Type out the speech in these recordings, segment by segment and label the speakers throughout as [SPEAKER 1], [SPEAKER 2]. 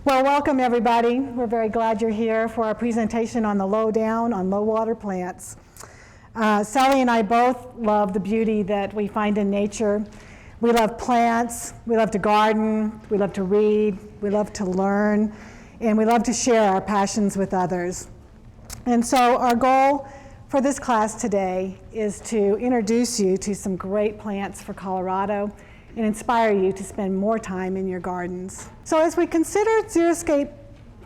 [SPEAKER 1] Well, welcome everybody. We're very glad you're here for our presentation on the Lowdown on low water plants. Sally and I both love the beauty that we find in nature. We love plants, we love to garden, we love to read, we love to learn, and we love to share our passions with others. And so our goal for this class today is to introduce you to some great plants for Colorado and inspire you to spend more time in your gardens. So as we consider xeriscape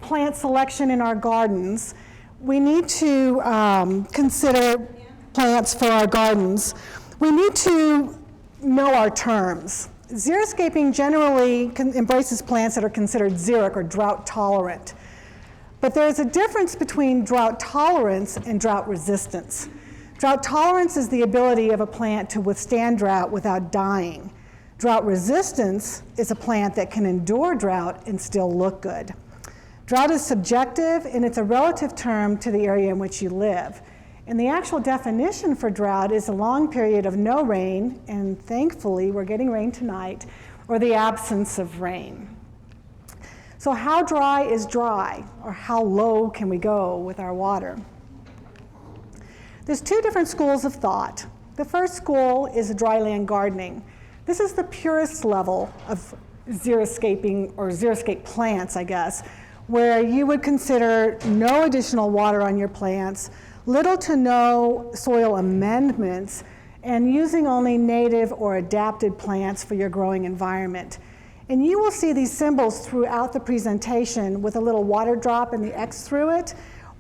[SPEAKER 1] plant selection in our gardens, we need to consider plants for our gardens. We need to know our terms. Xeriscaping generally embraces plants that are considered xeric or drought tolerant. But there's a difference between drought tolerance and drought resistance. Drought tolerance is the ability of a plant to withstand drought without dying. Drought resistance is a plant that can endure drought and still look good. Drought is subjective, and it's a relative term to the area in which you live. And the actual definition for drought is a long period of no rain, and thankfully we're getting rain tonight, or the absence of rain. So how dry is dry, or how low can we go with our water? There's two different schools of thought. The first school is dryland gardening. This is the purest level of xeriscaping, or xeriscape plants, I guess, where you would consider no additional water on your plants, little to no soil amendments, and using only native or adapted plants for your growing environment. And you will see these symbols throughout the presentation with a little water drop and the X through it,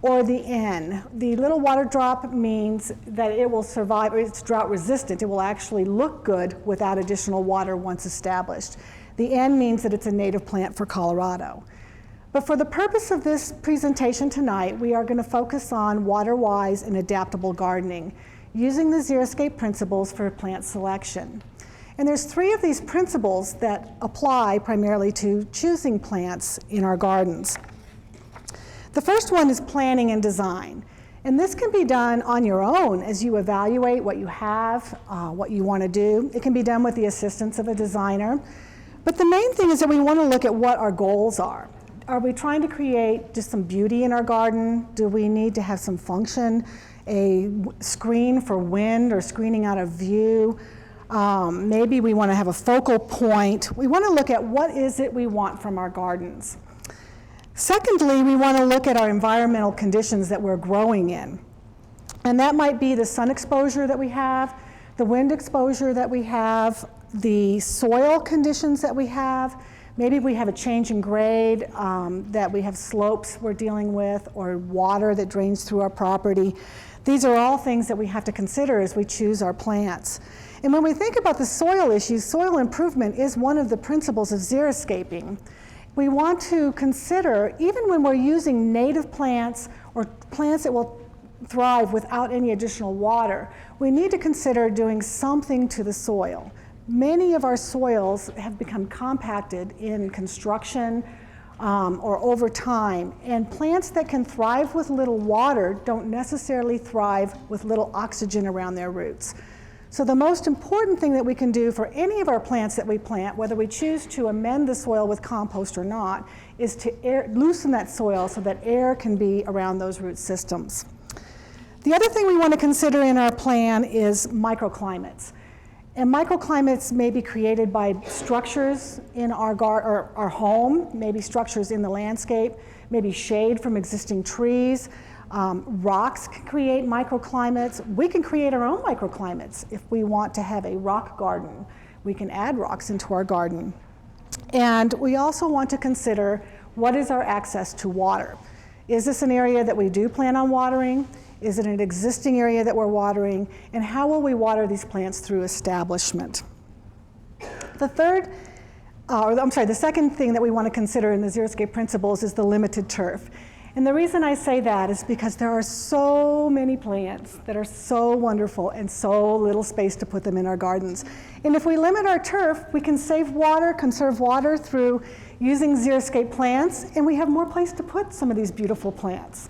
[SPEAKER 1] or the N. The little water drop means that it will survive, or it's drought resistant. It will actually look good without additional water once established. The N means that it's a native plant for Colorado. But for the purpose of this presentation tonight, we are going to focus on water-wise and adaptable gardening, using the xeriscape principles for plant selection. And there's three of these principles that apply primarily to choosing plants in our gardens. The first one is planning and design. And this can be done on your own as you evaluate what you have, what you want to do. It can be done with the assistance of a designer. But the main thing is that we want to look at what our goals are. Are we trying to create just some beauty in our garden? Do we need to have some function, a screen for wind or screening out of view? Maybe we want to have a focal point. We want to look at what is it we want from our gardens. Secondly, we want to look at our environmental conditions that we're growing in. And that might be the sun exposure that we have, the wind exposure that we have, the soil conditions that we have. Maybe we have a change in grade, that we have slopes we're dealing with, or water that drains through our property. These are all things that we have to consider as we choose our plants. And when we think about the soil issues, soil improvement is one of the principles of xeriscaping. We want to consider, even when we're using native plants or plants that will thrive without any additional water, we need to consider doing something to the soil. Many of our soils have become compacted in construction or over time, and plants that can thrive with little water don't necessarily thrive with little oxygen around their roots. So the most important thing that we can do for any of our plants that we plant, whether we choose to amend the soil with compost or not, is to loosen that soil so that air can be around those root systems. The other thing we want to consider in our plan is microclimates. And microclimates may be created by structures in our home, maybe structures in the landscape, maybe shade from existing trees. Rocks can create microclimates. We can create our own microclimates. If we want to have a rock garden, we can add rocks into our garden. And we also want to consider, what is our access to water? Is this an area that we do plan on watering? Is it an existing area that we're watering? And how will we water these plants through establishment? The second thing that we want to consider in the xeriscape principles is the limited turf. And the reason I say that is because there are so many plants that are so wonderful and so little space to put them in our gardens. And if we limit our turf, we can save water, conserve water through using xeriscape plants, and we have more place to put some of these beautiful plants.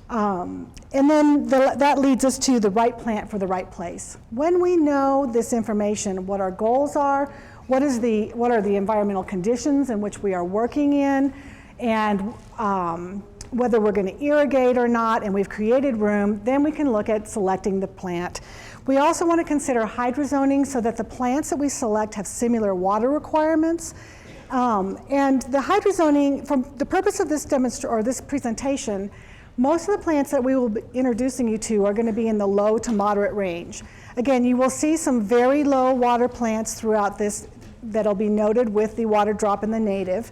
[SPEAKER 1] And then that leads us to the right plant for the right place. When we know this information, what our goals are, what are the environmental conditions in which we are working in, and whether we're going to irrigate or not, and we've created room, then we can look at selecting the plant. We also want to consider hydrozoning so that the plants that we select have similar water requirements. And the hydrozoning, for the purpose of this this presentation, most of the plants that we will be introducing you to are going to be in the low to moderate range. Again, you will see some very low water plants throughout this that'll be noted with the water drop in the native.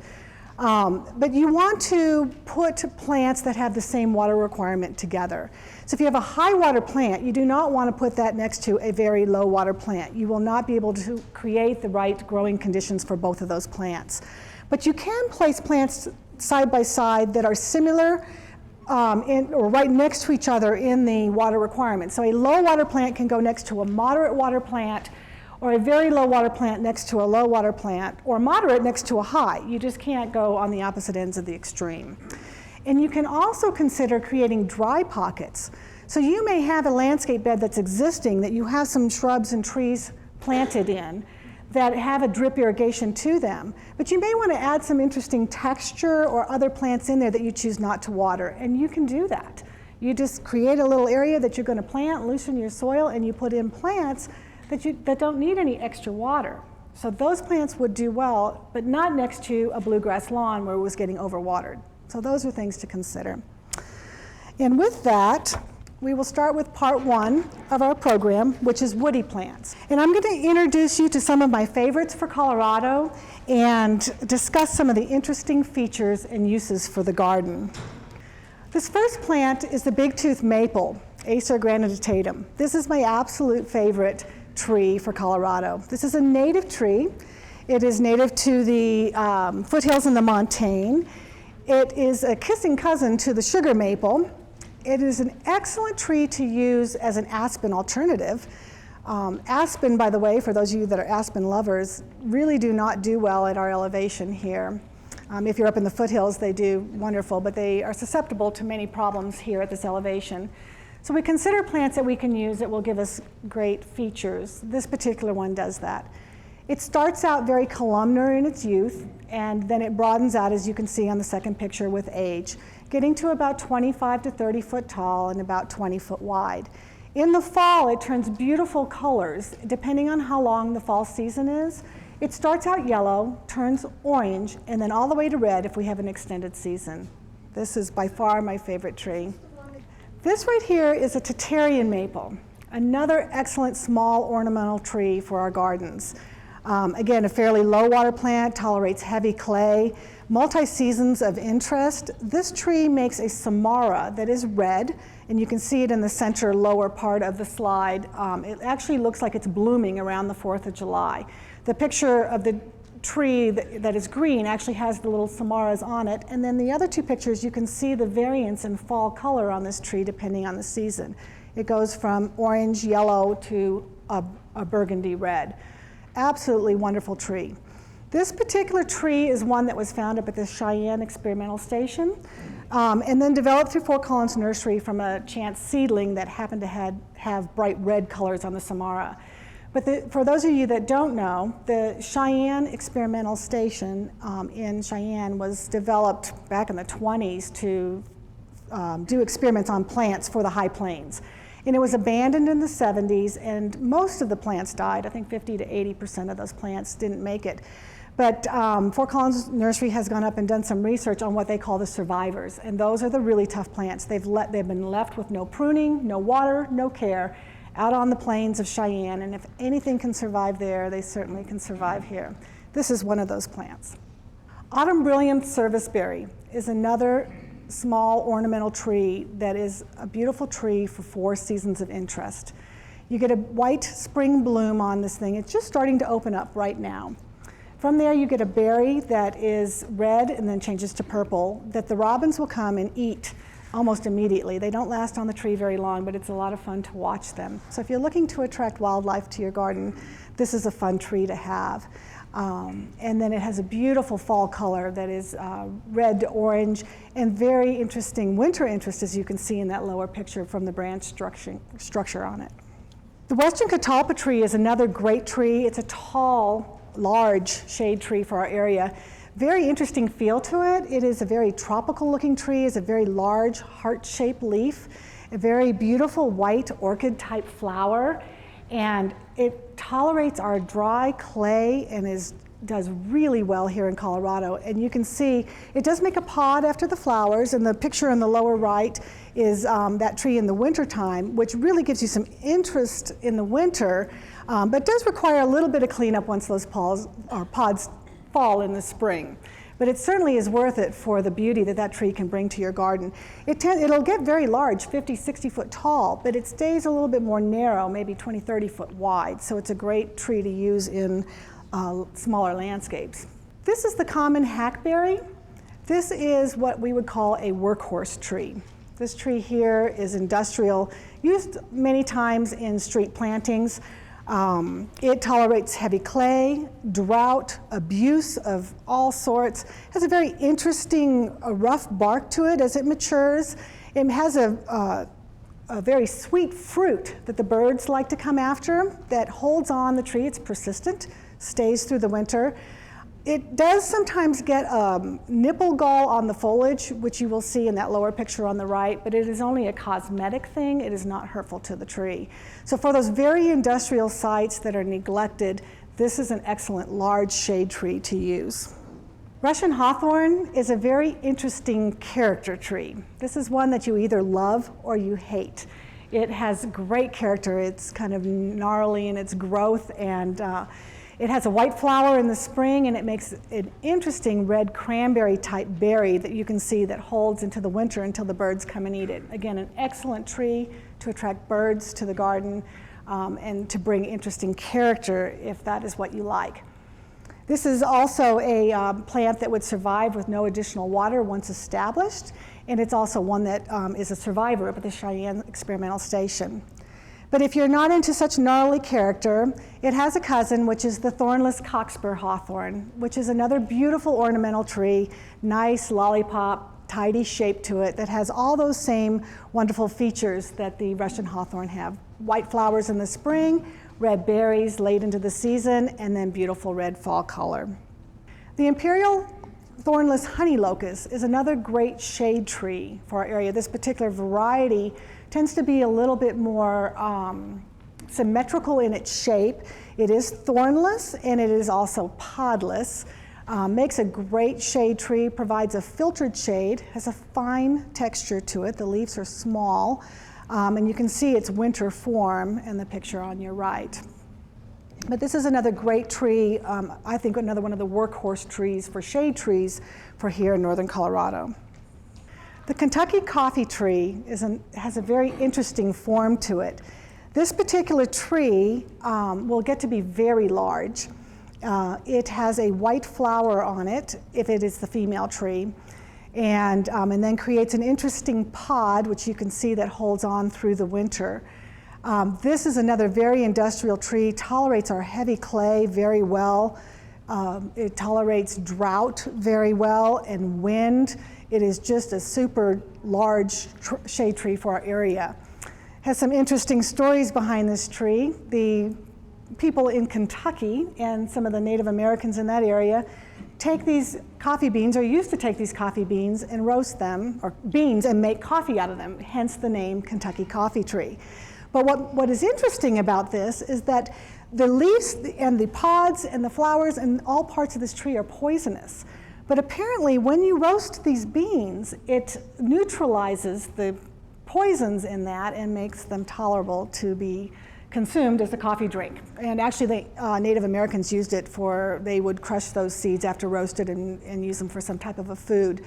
[SPEAKER 1] But you want to put plants that have the same water requirement together. So if you have a high water plant, you do not want to put that next to a very low water plant. You will not be able to create the right growing conditions for both of those plants. But you can place plants side by side that are similar or right next to each other in the water requirement. So a low water plant can go next to a moderate water plant, or a very low water plant next to a low water plant, or moderate next to a high. You just can't go on the opposite ends of the extreme. And you can also consider creating dry pockets. So you may have a landscape bed that's existing that you have some shrubs and trees planted in that have a drip irrigation to them, but you may want to add some interesting texture or other plants in there that you choose not to water, and you can do that. You just create a little area that you're going to plant, loosen your soil, and you put in plants that don't need any extra water. So those plants would do well, but not next to a bluegrass lawn where it was getting overwatered. So those are things to consider. And with that, we will start with part one of our program, which is woody plants. And I'm going to introduce you to some of my favorites for Colorado and discuss some of the interesting features and uses for the garden. This first plant is the big-tooth maple, Acer granitatum. This is my absolute favorite tree for Colorado. This is a native tree. It is native to the foothills in the montane. It is a kissing cousin to the sugar maple. It is an excellent tree to use as an aspen alternative. Aspen, by the way, for those of you that are aspen lovers, really do not do well at our elevation here. If you're up in the foothills, they do wonderful, but they are susceptible to many problems here at this elevation. So we consider plants that we can use that will give us great features. This particular one does that. It starts out very columnar in its youth, and then it broadens out, as you can see on the second picture, with age, getting to about 25 to 30 foot tall and about 20 foot wide. In the fall, it turns beautiful colors, depending on how long the fall season is. It starts out yellow, turns orange, and then all the way to red if we have an extended season. This is by far my favorite tree. This right here is a Tatarian maple, another excellent small ornamental tree for our gardens. Again, a fairly low water plant, tolerates heavy clay, multi-seasons of interest. This tree makes a samara that is red, and you can see it in the center lower part of the slide. It actually looks like it's blooming around the 4th of July. The picture of the tree that is green actually has the little samaras on it, and then the other two pictures you can see the variance in fall color on this tree depending on the season. It goes from orange, yellow to a burgundy red. Absolutely wonderful tree. This particular tree is one that was found up at the Cheyenne Experimental Station and then developed through Fort Collins Nursery from a chance seedling that happened to have bright red colors on the samara. But for those of you that don't know, the Cheyenne Experimental Station in Cheyenne was developed back in the 20s to do experiments on plants for the high plains. And it was abandoned in the 70s, and most of the plants died. I think 50 to 80% of those plants didn't make it. But Fort Collins Nursery has gone up and done some research on what they call the survivors, and those are the really tough plants. They've been left with no pruning, no water, no care, out on the plains of Cheyenne, and if anything can survive there, they certainly can survive here. This is one of those plants. Autumn Brilliant Serviceberry is another small ornamental tree that is a beautiful tree for 4 seasons of interest. You get a white spring bloom on this thing. It's just starting to open up right now. From there, you get a berry that is red and then changes to purple that the robins will come and eat almost immediately. They don't last on the tree very long, but it's a lot of fun to watch them. So if you're looking to attract wildlife to your garden, this is a fun tree to have. And then it has a beautiful fall color that is red to orange and very interesting winter interest, as you can see in that lower picture from the branch structure on it. The Western catalpa tree is another great tree. It's a tall, large shade tree for our area. Very interesting feel to it. It is a very tropical looking tree. It's a very large heart-shaped leaf, a very beautiful white orchid type flower, and it tolerates our dry clay and does really well here in Colorado. And you can see it does make a pod after the flowers, and the picture in the lower right is that tree in the wintertime, which really gives you some interest in the winter, but does require a little bit of cleanup once those pods fall in the spring. But it certainly is worth it for the beauty that that tree can bring to your garden. It'll get very large, 50, 60 foot tall, but it stays a little bit more narrow, maybe 20, 30 foot wide. So it's a great tree to use in smaller landscapes. This is the common hackberry. This is what we would call a workhorse tree. This tree here is industrial, used many times in street plantings. It tolerates heavy clay, drought, abuse of all sorts. Has a very interesting rough bark to it as it matures. It has a very sweet fruit that the birds like to come after that holds on the tree. It's persistent, stays through the winter. It does sometimes get nipple gall on the foliage, which you will see in that lower picture on the right, but it is only a cosmetic thing. It is not hurtful to the tree. So for those very industrial sites that are neglected, this is an excellent large shade tree to use. Russian hawthorn is a very interesting character tree. This is one that you either love or you hate. It has great character. It's kind of gnarly in its growth, and it has a white flower in the spring, and it makes an interesting red cranberry type berry that you can see that holds into the winter until the birds come and eat it. Again, an excellent tree to attract birds to the garden and to bring interesting character if that is what you like. This is also a plant that would survive with no additional water once established, and it's also one that is a survivor up at the Cheyenne Experimental Station. But if you're not into such gnarly character, it has a cousin, which is the thornless cockspur hawthorn, which is another beautiful ornamental tree, nice lollipop, tidy shape to it that has all those same wonderful features that the Russian hawthorn have. White flowers in the spring, red berries late into the season, and then beautiful red fall color. The imperial thornless honey locust is another great shade tree for our area. This particular variety tends to be a little bit more symmetrical in its shape. It is thornless and it is also podless. Makes a great shade tree, provides a filtered shade, has a fine texture to it. The leaves are small, and you can see its winter form in the picture on your right. But this is another great tree, I think another one of the workhorse trees for shade trees for here in northern Colorado. The Kentucky coffee tree has a very interesting form to it. This particular tree will get to be very large. It has a white flower on it, if it is the female tree, and then creates an interesting pod, which you can see that holds on through the winter. This is another very industrial tree, tolerates our heavy clay very well. It tolerates drought very well and wind. It is just a super large shade tree for our area. Has some interesting stories behind this tree. The people in Kentucky and some of the Native Americans in that area take these coffee beans, or used to take these coffee beans and roast them, or beans, and make coffee out of them, hence the name Kentucky coffee tree. But what is interesting about this is that the leaves and the pods and the flowers and all parts of this tree are poisonous. But apparently when you roast these beans, it neutralizes the poisons in that and makes them tolerable to be consumed as a coffee drink. And actually the Native Americans used it they would crush those seeds after roasted and use them for some type of a food.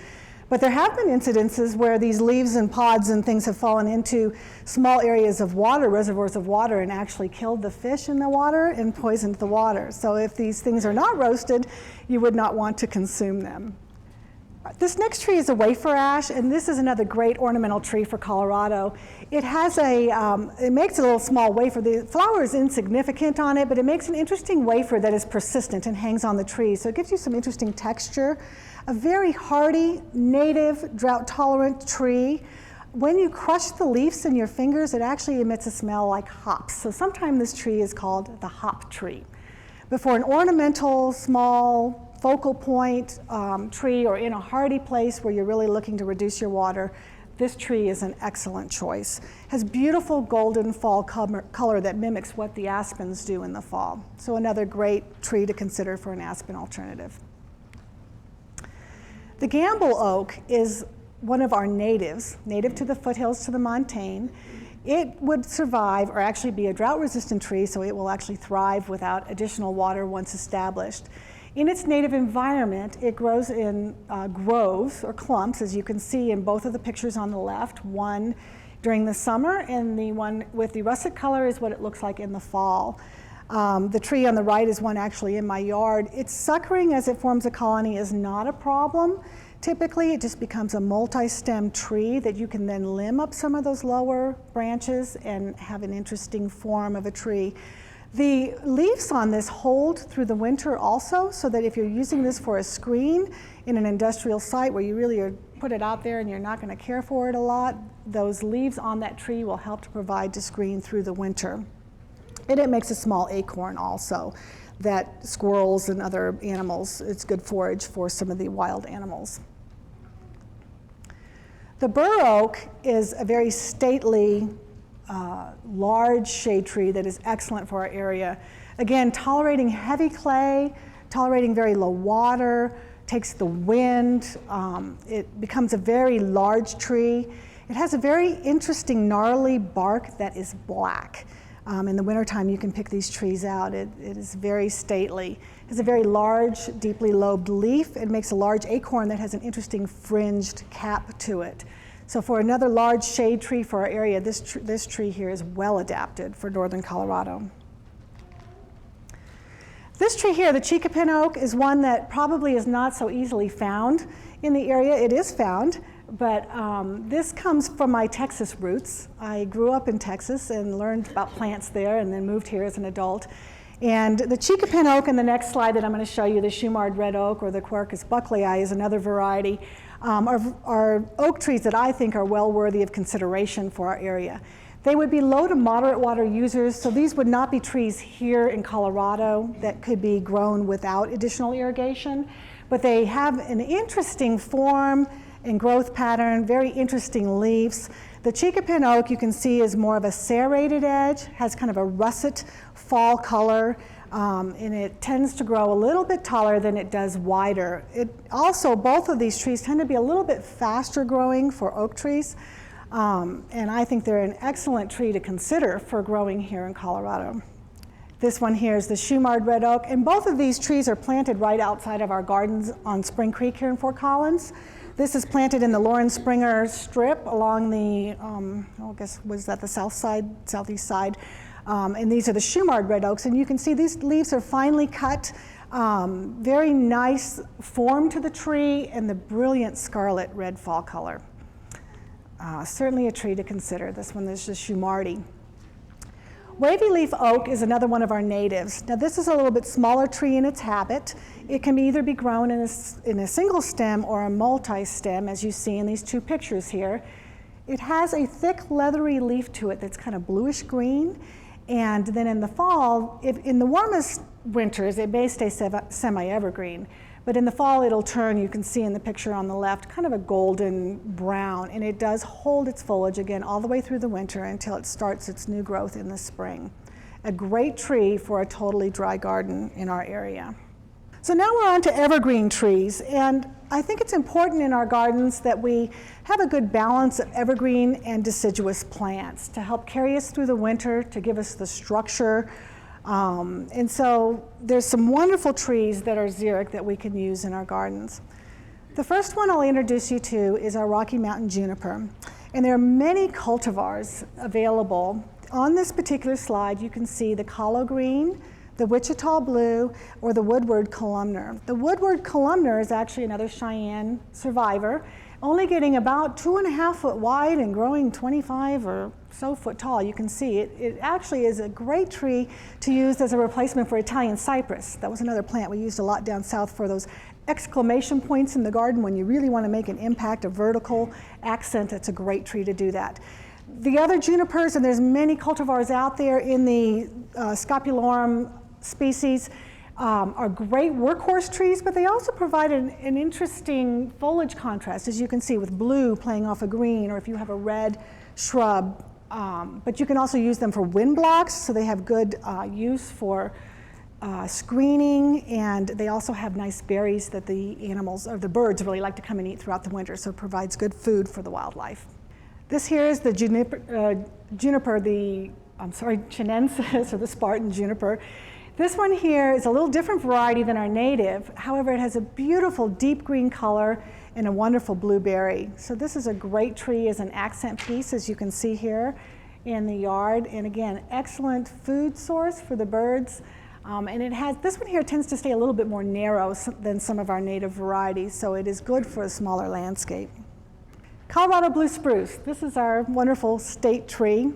[SPEAKER 1] But there have been incidences where these leaves and pods and things have fallen into small areas of water, reservoirs of water, and actually killed the fish in the water and poisoned the water. So if these things are not roasted, you would not want to consume them. This next tree is a wafer ash, and this is another great ornamental tree for Colorado. It has it makes a little small wafer. The flower is insignificant on it, but it makes an interesting wafer that is persistent and hangs on the tree. So it gives you some interesting texture. A very hardy, native, drought-tolerant tree. When you crush the leaves in your fingers, it actually emits a smell like hops. So sometimes this tree is called the hop tree. But for an ornamental, small, focal point tree, or in a hardy place where you're really looking to reduce your water, this tree is an excellent choice. Has beautiful golden fall color that mimics what the aspens do in the fall. So another great tree to consider for an aspen alternative. The gamble oak is one of our natives, native to the foothills to the montane. It would survive, or actually be a drought-resistant tree, so it will actually thrive without additional water once established. In its native environment, it grows in groves or clumps, as you can see in both of the pictures on the left, one during the summer, and the one with the russet color is what it looks like in the fall. The tree on the right is one actually in my yard. Its suckering as it forms a colony is not a problem. Typically, it just becomes a multi-stem tree that you can then limb up some of those lower branches and have an interesting form of a tree. The leaves on this hold through the winter also, so that if you're using this for a screen in an industrial site where you really put it out there and you're not going to care for it a lot, those leaves on that tree will help to provide to screen through the winter. And it makes a small acorn also that squirrels and other animals, it's good forage for some of the wild animals. The bur oak is a very stately, large shade tree that is excellent for our area. Again, tolerating heavy clay, tolerating very low water, takes the wind. It becomes a very large tree. It has a very interesting gnarly bark that is black. In the wintertime, you can pick these trees out. It is very stately. It has a very large, deeply lobed leaf. It makes a large acorn that has an interesting fringed cap to it. So for another large shade tree for our area, this tree here is well adapted for northern Colorado. This tree here, the Chicopin oak, is one that probably is not so easily found in the area. It is found, but this comes from my Texas roots. I grew up in Texas and learned about plants there and then moved here as an adult. And the Chicopin oak in the next slide that I'm going to show you, the Shumard red oak or the Quercus bucklei is another variety, are oak trees that I think are well worthy of consideration for our area. They would be low to moderate water users, so these would not be trees here in Colorado that could be grown without additional irrigation, but they have an interesting form and growth pattern, very interesting leaves. The Chicopin oak, you can see, is more of a serrated edge, has kind of a russet fall color, and it tends to grow a little bit taller than it does wider. Also, both of these trees tend to be a little bit faster growing for oak trees, and I think they're an excellent tree to consider for growing here in Colorado. This one here is the Shumard red oak, and both of these trees are planted right outside of our gardens on Spring Creek here in Fort Collins. This is planted in the Lauren Springer strip along the, I guess, was that the southeast side? And these are the Shumard red oaks, and you can see these leaves are finely cut, very nice form to the tree, and the brilliant scarlet red fall color. Certainly a tree to consider. This one is just Shumardi. Wavy leaf oak is another one of our natives. Now this is a little bit smaller tree in its habit. It can either be grown in a single stem or a multi-stem, as you see in these two pictures here. It has a thick leathery leaf to it that's kind of bluish green, and then in the fall, in the warmest winters, it may stay semi-evergreen, but in the fall it'll turn, you can see in the picture on the left, kind of a golden brown, and it does hold its foliage again all the way through the winter until it starts its new growth in the spring. A great tree for a totally dry garden in our area. So now we're on to evergreen trees, and I think it's important in our gardens that we have a good balance of evergreen and deciduous plants to help carry us through the winter, to give us the structure. And so there's some wonderful trees that are xeric that we can use in our gardens. The first one I'll introduce you to is our Rocky Mountain juniper. And there are many cultivars available. On this particular slide, you can see the Colo Green, the Wichita Blue, or the Woodward Columnar. The Woodward Columnar is actually another Cheyenne survivor, only getting about 2.5 foot wide and growing 25 or so foot tall. You can see it actually is a great tree to use as a replacement for Italian cypress. That was another plant we used a lot down south for those exclamation points in the garden when you really want to make an impact, a vertical accent. It's a great tree to do that. The other junipers, and there's many cultivars out there in the Scopularum species, are great workhorse trees, but they also provide an interesting foliage contrast, as you can see, with blue playing off a green, or if you have a red shrub. But you can also use them for wind blocks, so they have good use for screening, and they also have nice berries that the animals, or the birds, really like to come and eat throughout the winter, so it provides good food for the wildlife. This here is the chinensis, or the Spartan juniper. This one here is a little different variety than our native. However, it has a beautiful deep green color and a wonderful blueberry. So this is a great tree as an accent piece, as you can see here in the yard. And again, excellent food source for the birds. And it has, this one here tends to stay a little bit more narrow than some of our native varieties, so it is good for a smaller landscape. Colorado blue spruce. This is our wonderful state tree.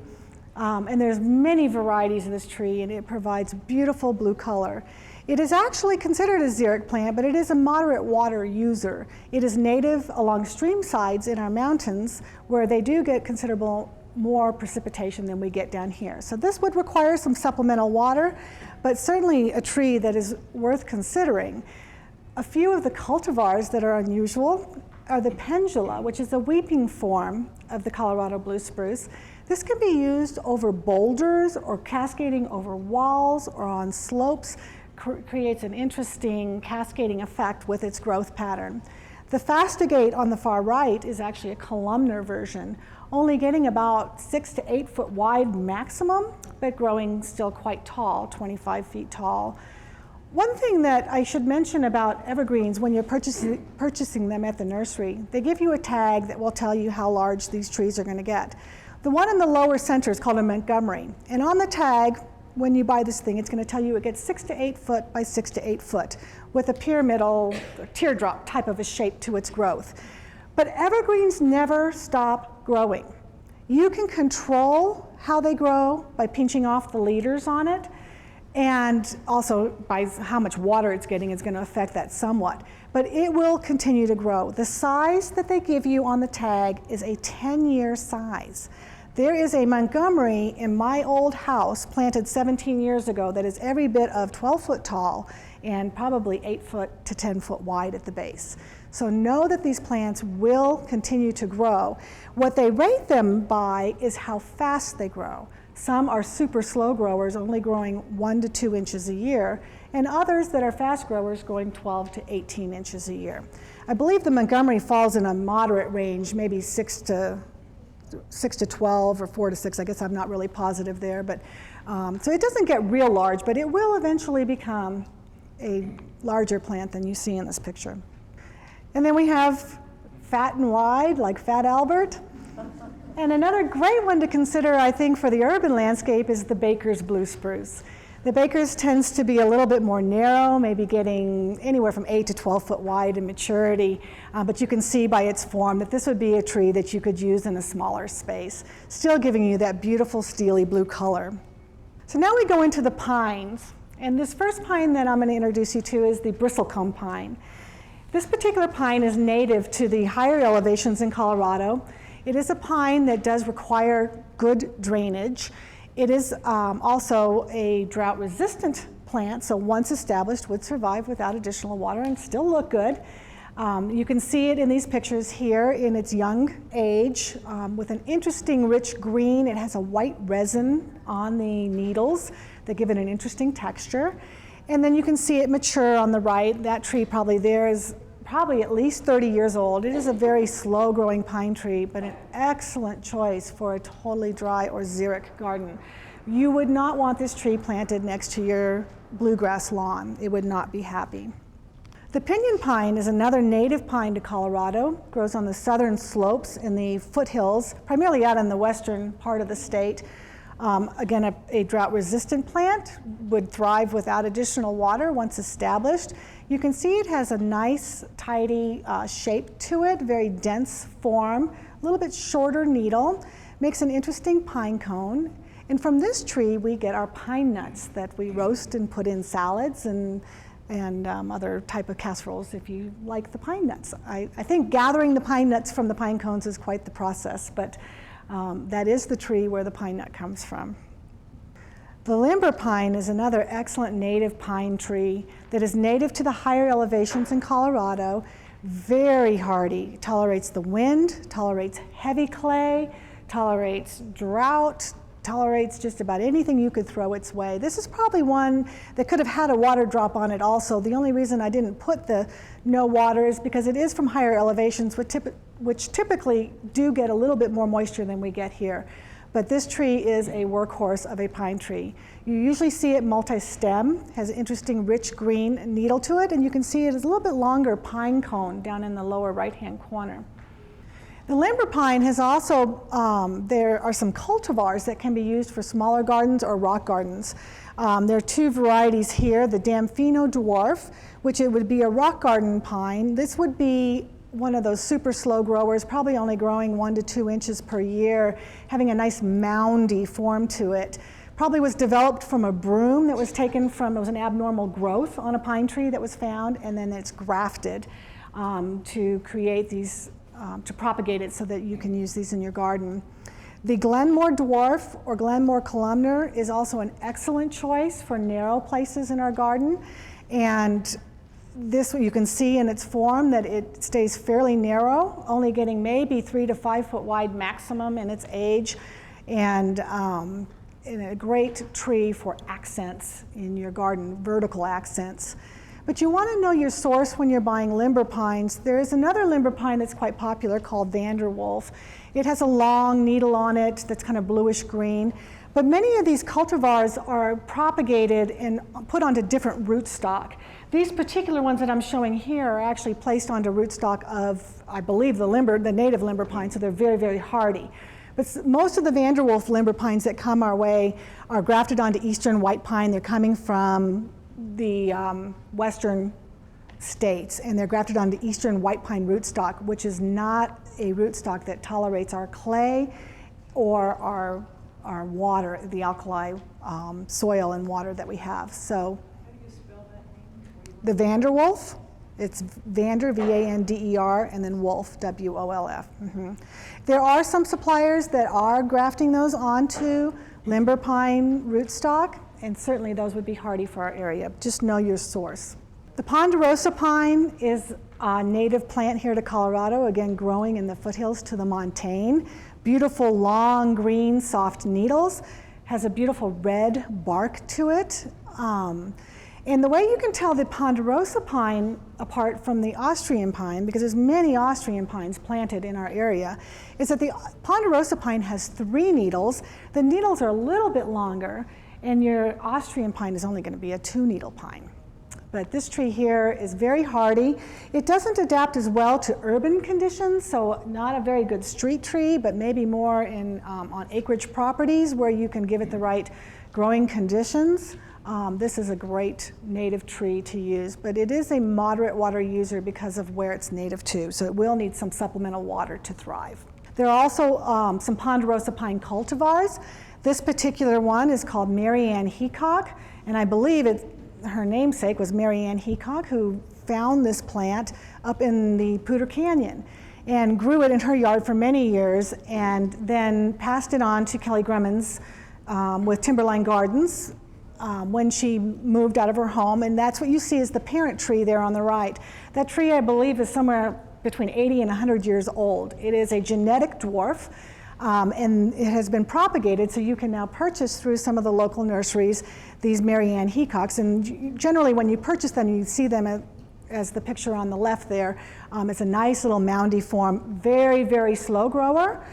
[SPEAKER 1] And there's many varieties of this tree, and it provides beautiful blue color. It is actually considered a xeric plant, but it is a moderate water user. It is native along stream sides in our mountains, where they do get considerable more precipitation than we get down here. So this would require some supplemental water, but certainly a tree that is worth considering. A few of the cultivars that are unusual are the pendula, which is a weeping form of the Colorado blue spruce. This can be used over boulders or cascading over walls or on slopes, creates an interesting cascading effect with its growth pattern. The fastigate on the far right is actually a columnar version, only getting about 6 to 8 foot wide maximum, but growing still quite tall, 25 feet tall. One thing that I should mention about evergreens when you're purchasing them at the nursery, they give you a tag that will tell you how large these trees are going to get. The one in the lower center is called a Montgomery, and on the tag, when you buy this thing, it's going to tell you it gets 6 to 8 foot by 6 to 8 foot with a pyramidal teardrop type of a shape to its growth. But evergreens never stop growing. You can control how they grow by pinching off the leaders on it, and also by how much water it's getting is going to affect that somewhat. But it will continue to grow. The size that they give you on the tag is a 10-year size. There is a Montgomery in my old house planted 17 years ago that is every bit of 12 foot tall and probably 8 foot to 10 foot wide at the base. So know that these plants will continue to grow. What they rate them by is how fast they grow. Some are super slow growers, only growing 1 to 2 inches a year, and others that are fast growers growing 12 to 18 inches a year. I believe the Montgomery falls in a moderate range, maybe 6 to 12 or 4 to 6. I guess I'm not really positive there, but so it doesn't get real large, but it will eventually become a larger plant than you see in this picture. And then we have fat and wide, like Fat Albert. And another great one to consider, I think, for the urban landscape is the Baker's blue spruce. The Baker's tends to be a little bit more narrow, maybe getting anywhere from 8 to 12 foot wide in maturity, but you can see by its form that this would be a tree that you could use in a smaller space, still giving you that beautiful steely blue color. So now we go into the pines, and this first pine that I'm going to introduce you to is the bristlecomb pine. This particular pine is native to the higher elevations in Colorado. It is a pine that does require good drainage. It is also a drought-resistant plant, so once established would survive without additional water and still look good. You can see it in these pictures here in its young age with an interesting rich green. It has a white resin on the needles that give it an interesting texture. And then you can see it mature on the right. That tree probably there is probably at least 30 years old. It is a very slow-growing pine tree, but an excellent choice for a totally dry or xeric garden. You would not want this tree planted next to your bluegrass lawn. It would not be happy. The pinyon pine is another native pine to Colorado, grows on the southern slopes in the foothills, primarily out in the western part of the state. Again, a drought-resistant plant, would thrive without additional water once established. You can see it has a nice, tidy shape to it, very dense form, a little bit shorter needle, makes an interesting pine cone. And from this tree, we get our pine nuts that we roast and put in salads and other type of casseroles if you like the pine nuts. I think gathering the pine nuts from the pine cones is quite the process, but that is the tree where the pine nut comes from. The limber pine is another excellent native pine tree that is native to the higher elevations in Colorado, very hardy, tolerates the wind, tolerates heavy clay, tolerates drought, tolerates just about anything you could throw its way. This is probably one that could have had a water drop on it also. The only reason I didn't put the no water is because it is from higher elevations, which typically do get a little bit more moisture than we get here. But this tree is a workhorse of a pine tree. You usually see it multi-stem, has an interesting rich green needle to it, and you can see it is a little bit longer pine cone down in the lower right-hand corner. The limber pine has also, there are some cultivars that can be used for smaller gardens or rock gardens. There are two varieties here, the Damfino dwarf, which it would be a rock garden pine. This would be one of those super slow growers, probably only growing 1 to 2 inches per year, having a nice moundy form to it. Probably was developed from a broom that was taken from, it was an abnormal growth on a pine tree that was found, and then it's grafted to create these, to propagate it so that you can use these in your garden. The Glenmore dwarf or Glenmore columnar is also an excellent choice for narrow places in our garden. And this, you can see in its form that it stays fairly narrow, only getting maybe 3 to 5 foot wide maximum in its age, and a great tree for accents in your garden, vertical accents. But you want to know your source when you're buying limber pines. There is another limber pine that's quite popular called Vanderwolf. It has a long needle on it that's kind of bluish green. But many of these cultivars are propagated and put onto different rootstock. These particular ones that I'm showing here are actually placed onto rootstock of, I believe, the native limber pine, so they're very, very hardy. But most of the Vanderwolf limber pines that come our way are grafted onto eastern white pine. They're coming from the western states, and they're grafted onto eastern white pine rootstock, which is not a rootstock that tolerates our clay or our water, the alkali soil and water that we have. So, how do you spell that name? The Vanderwolf, it's Vander, V-A-N-D-E-R, and then Wolf, W-O-L-F. There are some suppliers that are grafting those onto limber pine rootstock, and certainly those would be hardy for our area. Just know your source. The ponderosa pine is a native plant here to Colorado, again growing in the foothills to the montane. Beautiful long green soft needles, has a beautiful red bark to it. And the way you can tell the ponderosa pine apart from the Austrian pine, because there's many Austrian pines planted in our area, is that the ponderosa pine has 3 needles. The needles are a little bit longer, and your Austrian pine is only going to be a 2-needle pine. But this tree here is very hardy. It doesn't adapt as well to urban conditions, so not a very good street tree, but maybe more in, on acreage properties where you can give it the right growing conditions. This is a great native tree to use, but it is a moderate water user because of where it's native to, so it will need some supplemental water to thrive. There are also some ponderosa pine cultivars. This particular one is called Mary Ann Heacock, and I believe her namesake was Mary Ann Heacock, who found this plant up in the Poudre Canyon and grew it in her yard for many years, and then passed it on to Kelly Grumman's with Timberline Gardens when she moved out of her home, and that's what you see is the parent tree there on the right. That tree, I believe, is somewhere between 80 and 100 years old. It is a genetic dwarf, and it has been propagated, so you can now purchase through some of the local nurseries these Mary Ann Heacocks, and generally when you purchase them, you see them as the picture on the left there. It's a nice little moundy form, very, very slow grower.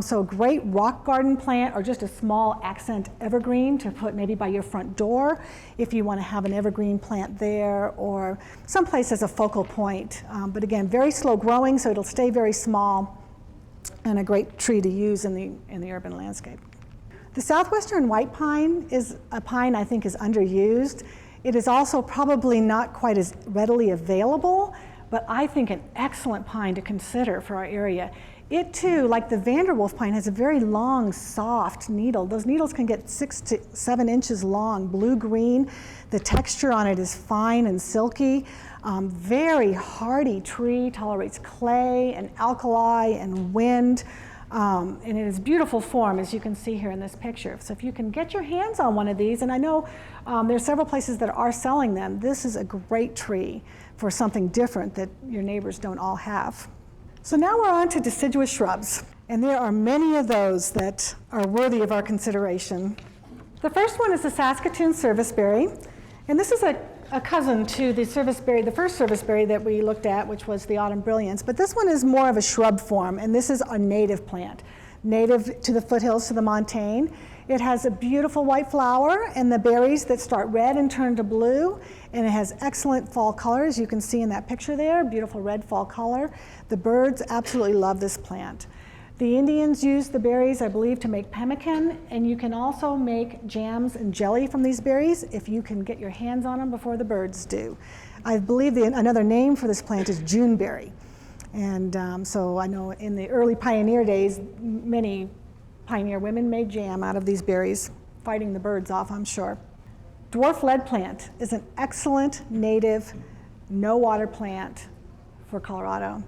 [SPEAKER 1] So great rock garden plant or just a small accent evergreen to put maybe by your front door if you want to have an evergreen plant there or someplace as a focal point. But again, very slow growing, so it'll stay very small, and a great tree to use in the urban landscape. The southwestern white pine is a pine I think is underused. It is also probably not quite as readily available, but I think an excellent pine to consider for our area. It too, like the Vanderwolf pine, has a very long, soft needle. Those needles can get 6 to 7 inches long, blue-green. The texture on it is fine and silky. Very hardy tree, tolerates clay and alkali and wind. And it is beautiful form, as you can see here in this picture. So if you can get your hands on one of these, and I know there's several places that are selling them, this is a great tree for something different that your neighbors don't all have. So now we're on to deciduous shrubs, and there are many of those that are worthy of our consideration. The first one is the Saskatoon serviceberry, and this is a cousin to the serviceberry, the first serviceberry that we looked at, which was the autumn brilliance, but this one is more of a shrub form, and this is a native plant, native to the foothills, to the montane. It has a beautiful white flower and the berries that start red and turn to blue, and it has excellent fall colors. You can see in that picture there, beautiful red fall color. The birds absolutely love this plant. The Indians use the berries, I believe, to make pemmican, and you can also make jams and jelly from these berries if you can get your hands on them before the birds do. I believe another name for this plant is Juneberry. And so I know in the early pioneer days, many pioneer women made jam out of these berries, fighting the birds off, I'm sure. Dwarf lead plant is an excellent native, no water plant for Colorado.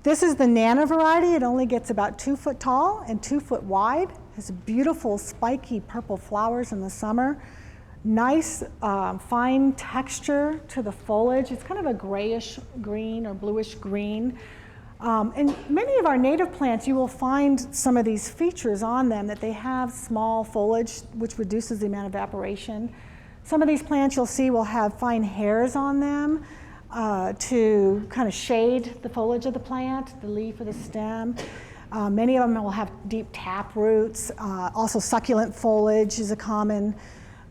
[SPEAKER 1] This is the Nana variety. It only gets about 2 foot tall and 2 foot wide. It has beautiful spiky purple flowers in the summer. Nice fine texture to the foliage. It's kind of a grayish green or bluish green. And many of our native plants, you will find some of these features on them, that they have small foliage, which reduces the amount of evaporation. Some of these plants you'll see will have fine hairs on them, to kind of shade the foliage of the plant, the leaf or the stem. Many of them will have deep tap roots. Also succulent foliage is a common.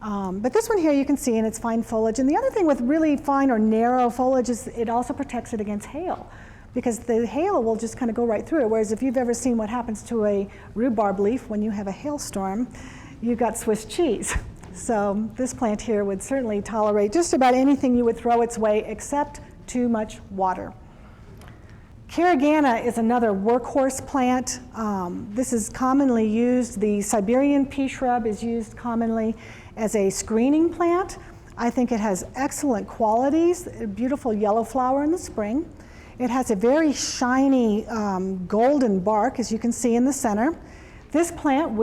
[SPEAKER 1] But this one here you can see, and it's fine foliage. And the other thing with really fine or narrow foliage is it also protects it against hail, because the hail will just kind of go right through it. Whereas if you've ever seen what happens to a rhubarb leaf when you have a hailstorm, you've got Swiss cheese. So this plant here would certainly tolerate just about anything you would throw its way except too much water. Caragana is another workhorse plant. This is commonly used, the Siberian pea shrub is used commonly as a screening plant. I think it has excellent qualities, a beautiful yellow flower in the spring. It has a very shiny golden bark, as you can see in the center. This plant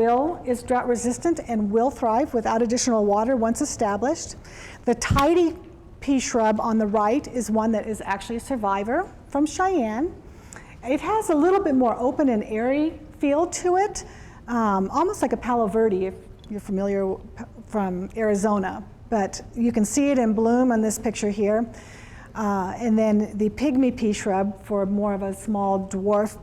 [SPEAKER 1] is drought resistant and will thrive without additional water once established. The tidy pea shrub on the right is one that is actually a survivor from Cheyenne. It has a little bit more open and airy feel to it, almost like a Palo Verde if you're familiar from Arizona. But you can see it in bloom on this picture here. And then the pygmy pea shrub for more of a small dwarf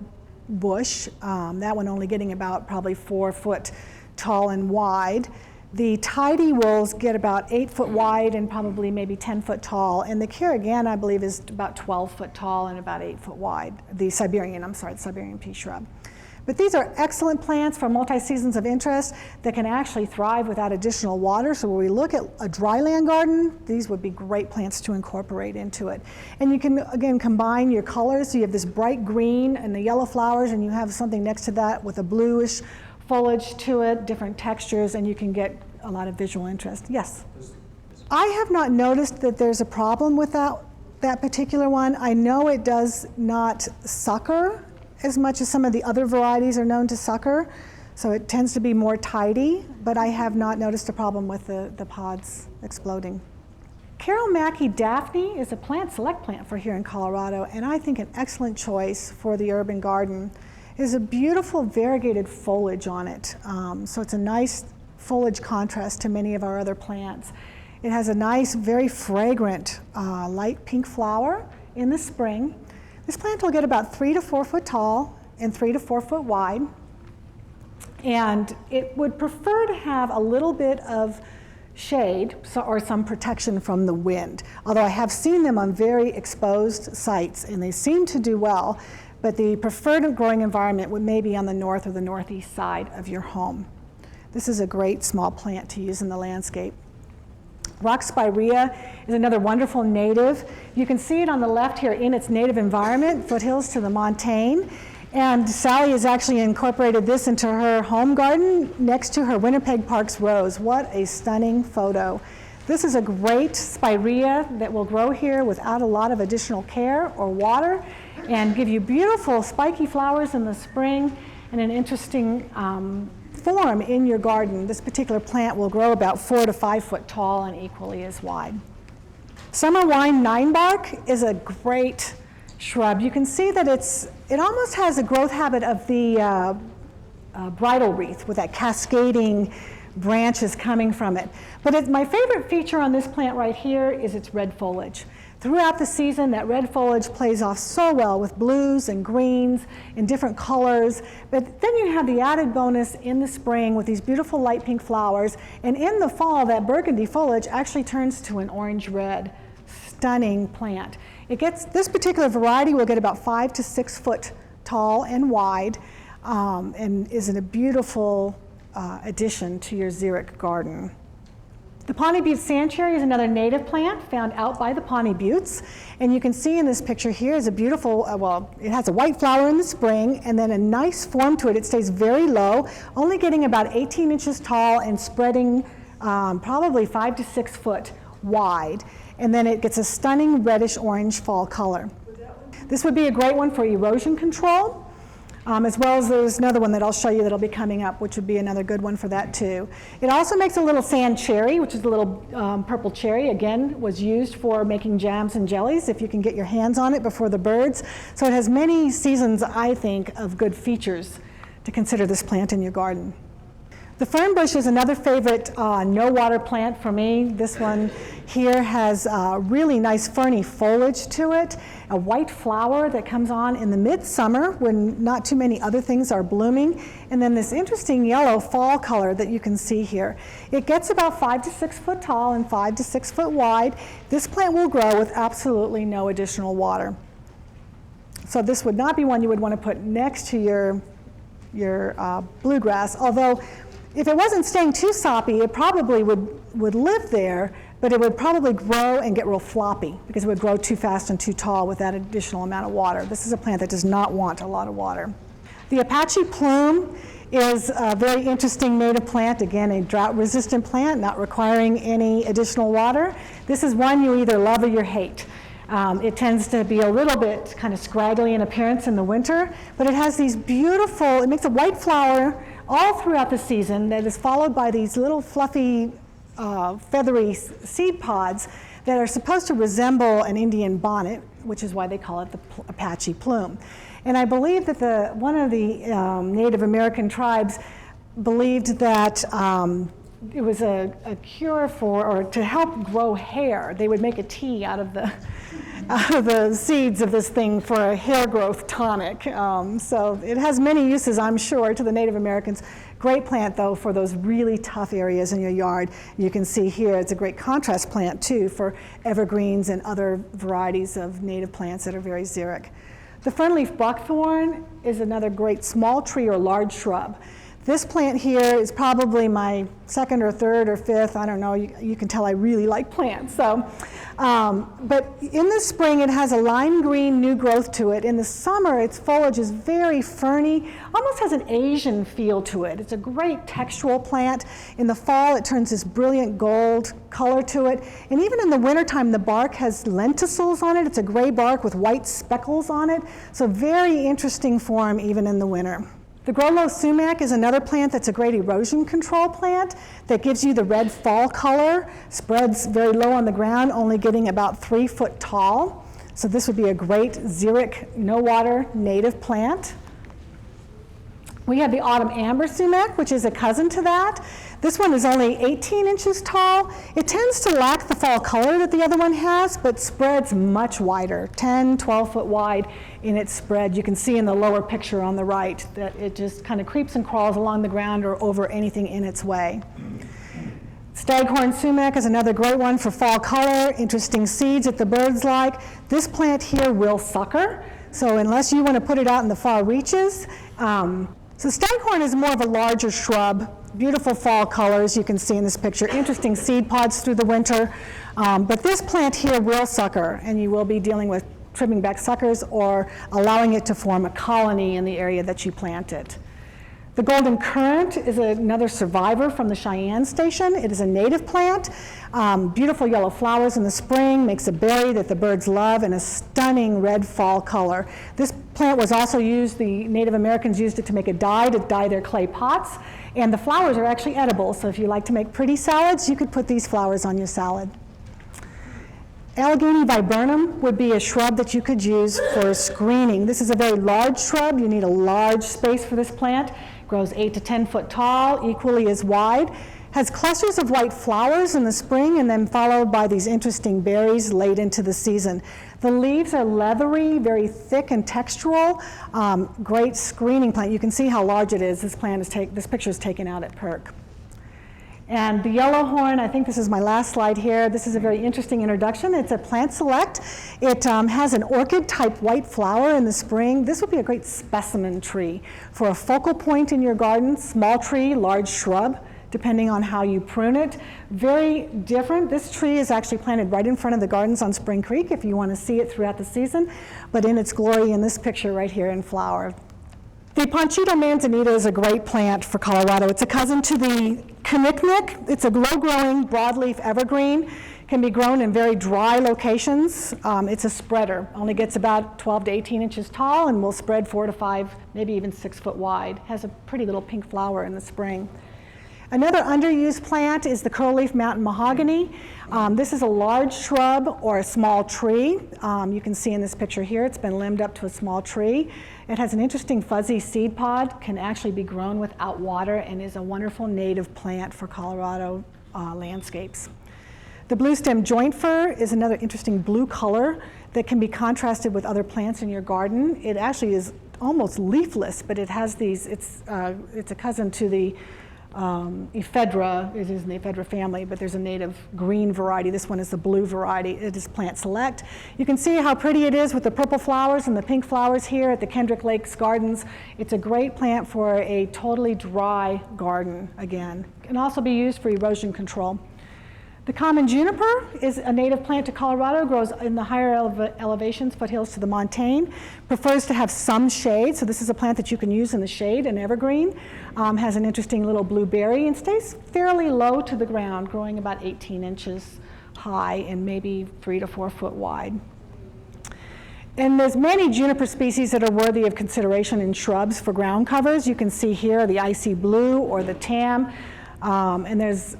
[SPEAKER 1] bush, that one only getting about probably 4 foot tall and wide. The tidy wills get about 8 foot wide and probably maybe 10 foot tall, and the Caragana, I believe, is about 12 foot tall and about 8 foot wide. The Siberian pea shrub. But these are excellent plants for multi-seasons of interest that can actually thrive without additional water. So when we look at a dryland garden, these would be great plants to incorporate into it. And you can, again, combine your colors. So you have this bright green and the yellow flowers, and you have something next to that with a bluish foliage to it, different textures, and you can get a lot of visual interest. Yes? I have not noticed that there's a problem with that particular one. I know it does not sucker as much as some of the other varieties are known to sucker, so it tends to be more tidy, but I have not noticed a problem with the pods exploding. Carol Mackey Daphne is a select plant for here in Colorado, and I think an excellent choice for the urban garden. Is a beautiful variegated foliage on it, so it's a nice foliage contrast to many of our other plants. It has a nice, very fragrant light pink flower in the spring. This plant will get about 3 to 4 foot tall and 3 to 4 foot wide. And it would prefer to have a little bit of shade or some protection from the wind. Although I have seen them on very exposed sites and they seem to do well, but the preferred growing environment would maybe on the north or the northeast side of your home. This is a great small plant to use in the landscape. Rock spirea is another wonderful native. You can see it on the left here in its native environment, foothills to the montane. And Sally has actually incorporated this into her home garden next to her Winnipeg Parks rose. What a stunning photo. This is a great spirea that will grow here without a lot of additional care or water and give you beautiful spiky flowers in the spring and an interesting form in your garden. This particular plant will grow about 4 to 5 foot tall and equally as wide. Summer wine ninebark is a great shrub. You can see that it almost has a growth habit of the bridal wreath with that cascading branches coming from it. But my favorite feature on this plant right here is its red foliage. Throughout the season, that red foliage plays off so well with blues and greens in different colors. But then you have the added bonus in the spring with these beautiful light pink flowers. And in the fall, that burgundy foliage actually turns to an orange-red, stunning plant. This particular variety will get about 5 to 6 foot tall and wide, and is a beautiful addition to your xeric garden. The Pawnee Butte sand cherry is another native plant found out by the Pawnee Buttes. And you can see in this picture here is a beautiful, it has a white flower in the spring and then a nice form to it. It stays very low, only getting about 18 inches tall and spreading probably 5 to 6 foot wide. And then it gets a stunning reddish orange fall color. This would be a great one for erosion control. As well as there's another one that I'll show you that'll be coming up, which would be another good one for that too. It also makes a little sand cherry, which is a little purple cherry. Again, was used for making jams and jellies if you can get your hands on it before the birds. So it has many seasons, I think, of good features to consider this plant in your garden. The fern bush is another favorite no water plant for me. This one here has really nice ferny foliage to it, a white flower that comes on in the midsummer when not too many other things are blooming, and then this interesting yellow fall color that you can see here. It gets about 5 to 6 foot tall and 5 to 6 foot wide. This plant will grow with absolutely no additional water. So this would not be one you would want to put next to your bluegrass, although if it wasn't staying too soppy, it probably would live there, but it would probably grow and get real floppy because it would grow too fast and too tall with that additional amount of water. This is a plant that does not want a lot of water. The Apache plume is a very interesting native plant. Again, a drought-resistant plant, not requiring any additional water. This is one you either love or you hate. It tends to be a little bit kind of scraggly in appearance in the winter, but it has these beautiful, it makes a white flower all throughout the season that is followed by these little fluffy, feathery seed pods that are supposed to resemble an Indian bonnet, which is why they call it the Apache plume. And I believe that one of the Native American tribes believed that it was a cure for, or to help grow hair. They would make a tea out of the seeds of this thing for a hair growth tonic. So it has many uses, I'm sure, to the Native Americans. Great plant, though, for those really tough areas in your yard. You can see here it's a great contrast plant, too, for evergreens and other varieties of native plants that are very xeric. The fernleaf buckthorn is another great small tree or large shrub. This plant here is probably my second or third or fifth. I don't know. You can tell I really like plants. So, but in the spring, it has a lime green new growth to it. In the summer, its foliage is very ferny, almost has an Asian feel to it. It's a great textural plant. In the fall, it turns this brilliant gold color to it. And even in the wintertime, the bark has lenticels on it. It's a gray bark with white speckles on it. So very interesting form even in the winter. The Growlow sumac is another plant that's a great erosion control plant that gives you the red fall color, spreads very low on the ground, only getting about 3 foot tall. So this would be a great xeric, no water, native plant. We have the autumn amber sumac, which is a cousin to that. This one is only 18 inches tall. It tends to lack the fall color that the other one has, but spreads much wider, 10, 12 foot wide in its spread. You can see in the lower picture on the right that it just kind of creeps and crawls along the ground or over anything in its way. Staghorn sumac is another great one for fall color, interesting seeds that the birds like. This plant here will sucker, so unless you want to put it out in the far reaches. So staghorn is more of a larger shrub, beautiful fall colors you can see in this picture, interesting seed pods through the winter. But this plant here will sucker, and you will be dealing with trimming back suckers or allowing it to form a colony in the area that you plant it. The golden currant is another survivor from the Cheyenne Station. It is a native plant. Beautiful yellow flowers in the spring, makes a berry that the birds love, and a stunning red fall color. This plant was also used, the Native Americans used it to make a dye, to dye their clay pots, and the flowers are actually edible, so if you like to make pretty salads, you could put these flowers on your salad. Allegheny viburnum would be a shrub that you could use for screening. This is a very large shrub. You need a large space for this plant. Grows 8 to 10 foot tall, equally as wide. Has clusters of white flowers in the spring and then followed by these interesting berries late into the season. The leaves are leathery, very thick and textural. Great screening plant. You can see how large it is. This picture is taken out at PERC. And the yellowhorn, I think this is my last slide here. This is a very interesting introduction. It's a plant select. It has an orchid-type white flower in the spring. This would be a great specimen tree for a focal point in your garden. Small tree, large shrub, depending on how you prune it. Very different. This tree is actually planted right in front of the gardens on Spring Creek if you want to see it throughout the season, but in its glory in this picture right here in flower. The Ponchito manzanita is a great plant for Colorado. It's a cousin to the Kinnicknick. It's a low-growing broadleaf evergreen. Can be grown in very dry locations. It's a spreader. Only gets about 12 to 18 inches tall and will spread 4 to 5, maybe even 6 foot wide. Has a pretty little pink flower in the spring. Another underused plant is the curl-leaf mountain mahogany. This is a large shrub or a small tree. You can see in this picture here, it's been limbed up to a small tree. It has an interesting fuzzy seed pod, can actually be grown without water, and is a wonderful native plant for Colorado landscapes. The blue stem joint fir is another interesting blue color that can be contrasted with other plants in your garden. It actually is almost leafless, but it has these, it's a cousin to the ephedra. It is in the ephedra family, but there's a native green variety. This one is the blue variety. It is plant select. You can see how pretty it is with the purple flowers and the pink flowers here at the Kendrick Lakes Gardens. It's a great plant for a totally dry garden again. It can also be used for erosion control. The common juniper is a native plant to Colorado, grows in the higher elevations, foothills to the montane, prefers to have some shade, so this is a plant that you can use in the shade, an evergreen, has an interesting little blue berry and stays fairly low to the ground, growing about 18 inches high and maybe 3 to 4 foot wide. And there's many juniper species that are worthy of consideration in shrubs for ground covers. You can see here the icy blue or the tam, and there's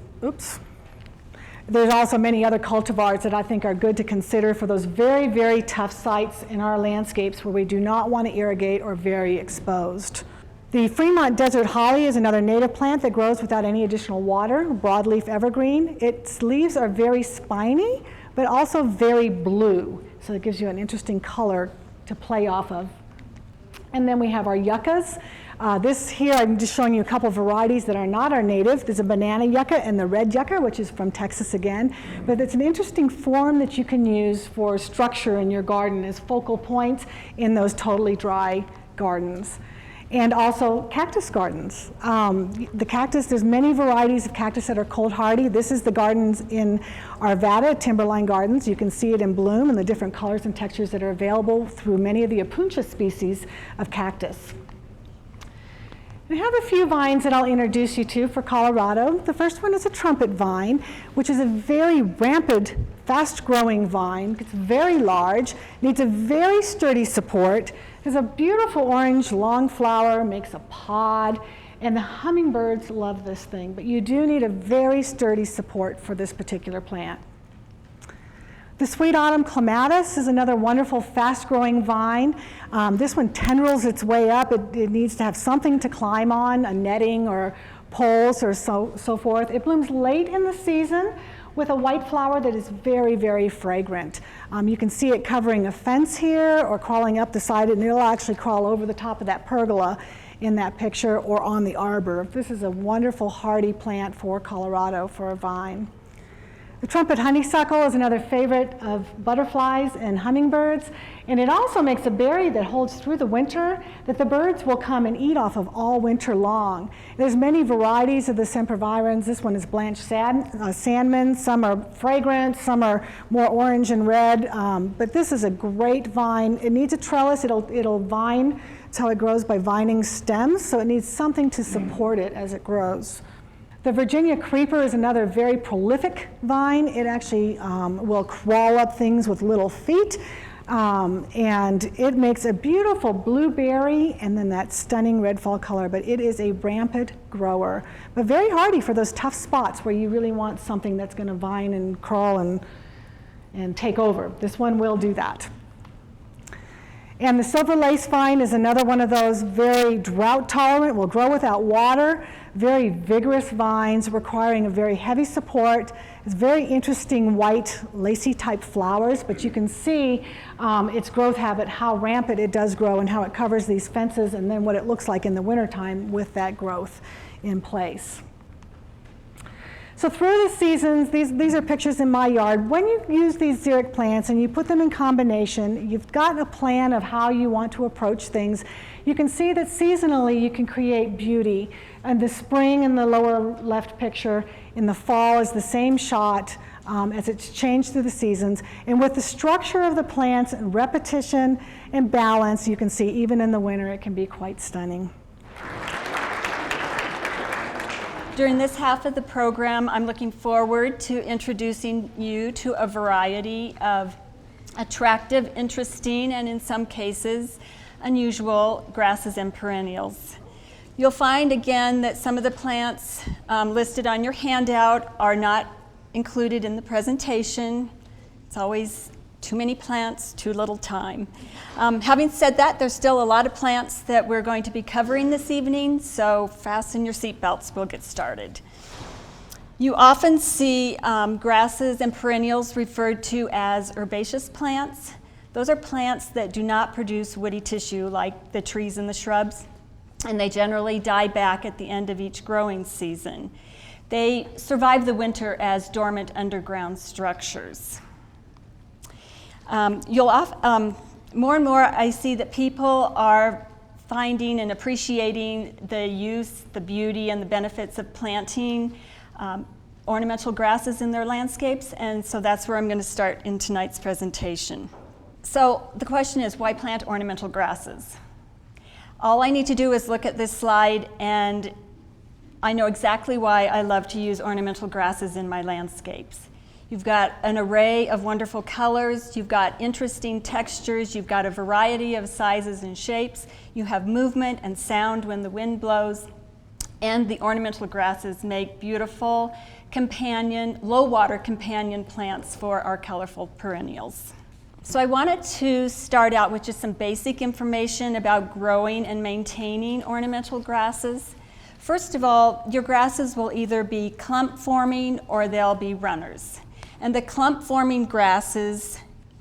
[SPEAKER 1] also many other cultivars that I think are good to consider for those very, very tough sites in our landscapes where we do not want to irrigate or very exposed. The Fremont Desert Holly is another native plant that grows without any additional water, broadleaf evergreen. Its leaves are very spiny, but also very blue, so it gives you an interesting color to play off of. And then we have our yuccas. This here, I'm just showing you a couple varieties that are not our native. There's a banana yucca and the red yucca, which is from Texas again. But it's an interesting form that you can use for structure in your garden as focal points in those totally dry gardens. And also cactus gardens. The cactus, there's many varieties of cactus that are cold hardy. This is the gardens in Arvada, Timberline Gardens. You can see it in bloom and the different colors and textures that are available through many of the Opuntia species of cactus. I have a few vines that I'll introduce you to for Colorado. The first one is a trumpet vine, which is a very rampant, fast-growing vine. It's very large, needs a very sturdy support, has a beautiful orange long flower, makes a pod, and the hummingbirds love this thing, but you do need a very sturdy support for this particular plant. The sweet autumn clematis is another wonderful fast-growing vine. This one tendrils its way up. It needs to have something to climb on, a netting or poles or so forth. It blooms late in the season with a white flower that is very, very fragrant. You can see it covering a fence here or crawling up the side, and it'll actually crawl over the top of that pergola in that picture or on the arbor. This is a wonderful hardy plant for Colorado for a vine. The trumpet honeysuckle is another favorite of butterflies and hummingbirds, and it also makes a berry that holds through the winter that the birds will come and eat off of all winter long. There's many varieties of the sempervirens. This one is blanched salmon. Some are fragrant, some are more orange and red, but this is a great vine. It needs a trellis. It'll vine. That's how it grows, by vining stems, so it needs something to support it as it grows. The Virginia creeper is another very prolific vine. It actually will crawl up things with little feet, and it makes a beautiful blueberry and then that stunning red fall color, but it is a rampant grower, but very hardy for those tough spots where you really want something that's going to vine and crawl and take over. This one will do that. And the silver lace vine is another one of those very drought tolerant, will grow without water, very vigorous vines requiring a very heavy support. It's very interesting white lacy type flowers, but you can see its growth habit, how rampant it does grow and how it covers these fences, and then what it looks like in the wintertime with that growth in place. So through the seasons, these are pictures in my yard. When you use these xeric plants and you put them in combination, you've got a plan of how you want to approach things. You can see that seasonally you can create beauty. And the spring in the lower left picture, in the fall is the same shot as it's changed through the seasons. And with the structure of the plants and repetition and balance, you can see even in the winter it can be quite stunning.
[SPEAKER 2] During this half of the program, I'm looking forward to introducing you to a variety of attractive, interesting, and in some cases, unusual grasses and perennials. You'll find again that some of the plants listed on your handout are not included in the presentation. It's always too many plants, too little time. Having said that, there's still a lot of plants that we're going to be covering this evening, so fasten your seatbelts, we'll get started. You often see grasses and perennials referred to as herbaceous plants. Those are plants that do not produce woody tissue like the trees and the shrubs, and they generally die back at the end of each growing season. They survive the winter as dormant underground structures. More and more I see that people are finding and appreciating the use, the beauty, and the benefits of planting ornamental grasses in their landscapes, and so that's where I'm going to start in tonight's presentation. So the question is, why plant ornamental grasses? All I need to do is look at this slide and I know exactly why I love to use ornamental grasses in my landscapes. You've got an array of wonderful colors, you've got interesting textures, you've got a variety of sizes and shapes, you have movement and sound when the wind blows, and the ornamental grasses make beautiful companion, low water companion plants for our colorful perennials. So I wanted to start out with just some basic information about growing and maintaining ornamental grasses. First of all, your grasses will either be clump forming or they'll be runners. And the clump forming grasses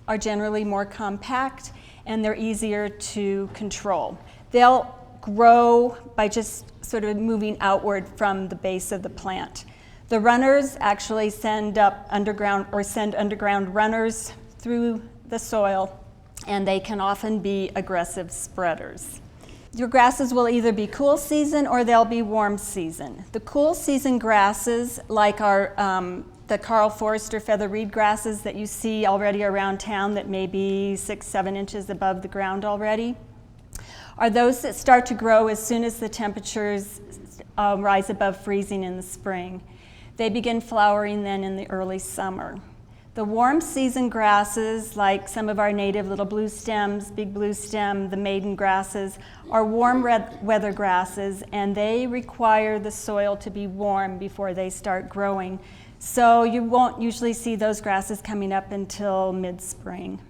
[SPEAKER 2] are generally more compact and they're easier to control. They'll grow by just sort of moving outward from the base of the plant. The runners actually send underground runners through the soil, and they can often be aggressive spreaders. Your grasses will either be cool season or they'll be warm season. The cool season grasses, like the Karl Forster feather reed grasses that you see already around town that may be 6-7 inches above the ground already, are those that start to grow as soon as the temperatures rise above freezing in the spring. They begin flowering then in the early summer. The warm season grasses, like some of our native little blue stems, big blue stem, the maiden grasses, are warm weather grasses, and they require the soil to be warm before they start growing. So you won't usually see those grasses coming up until mid-spring.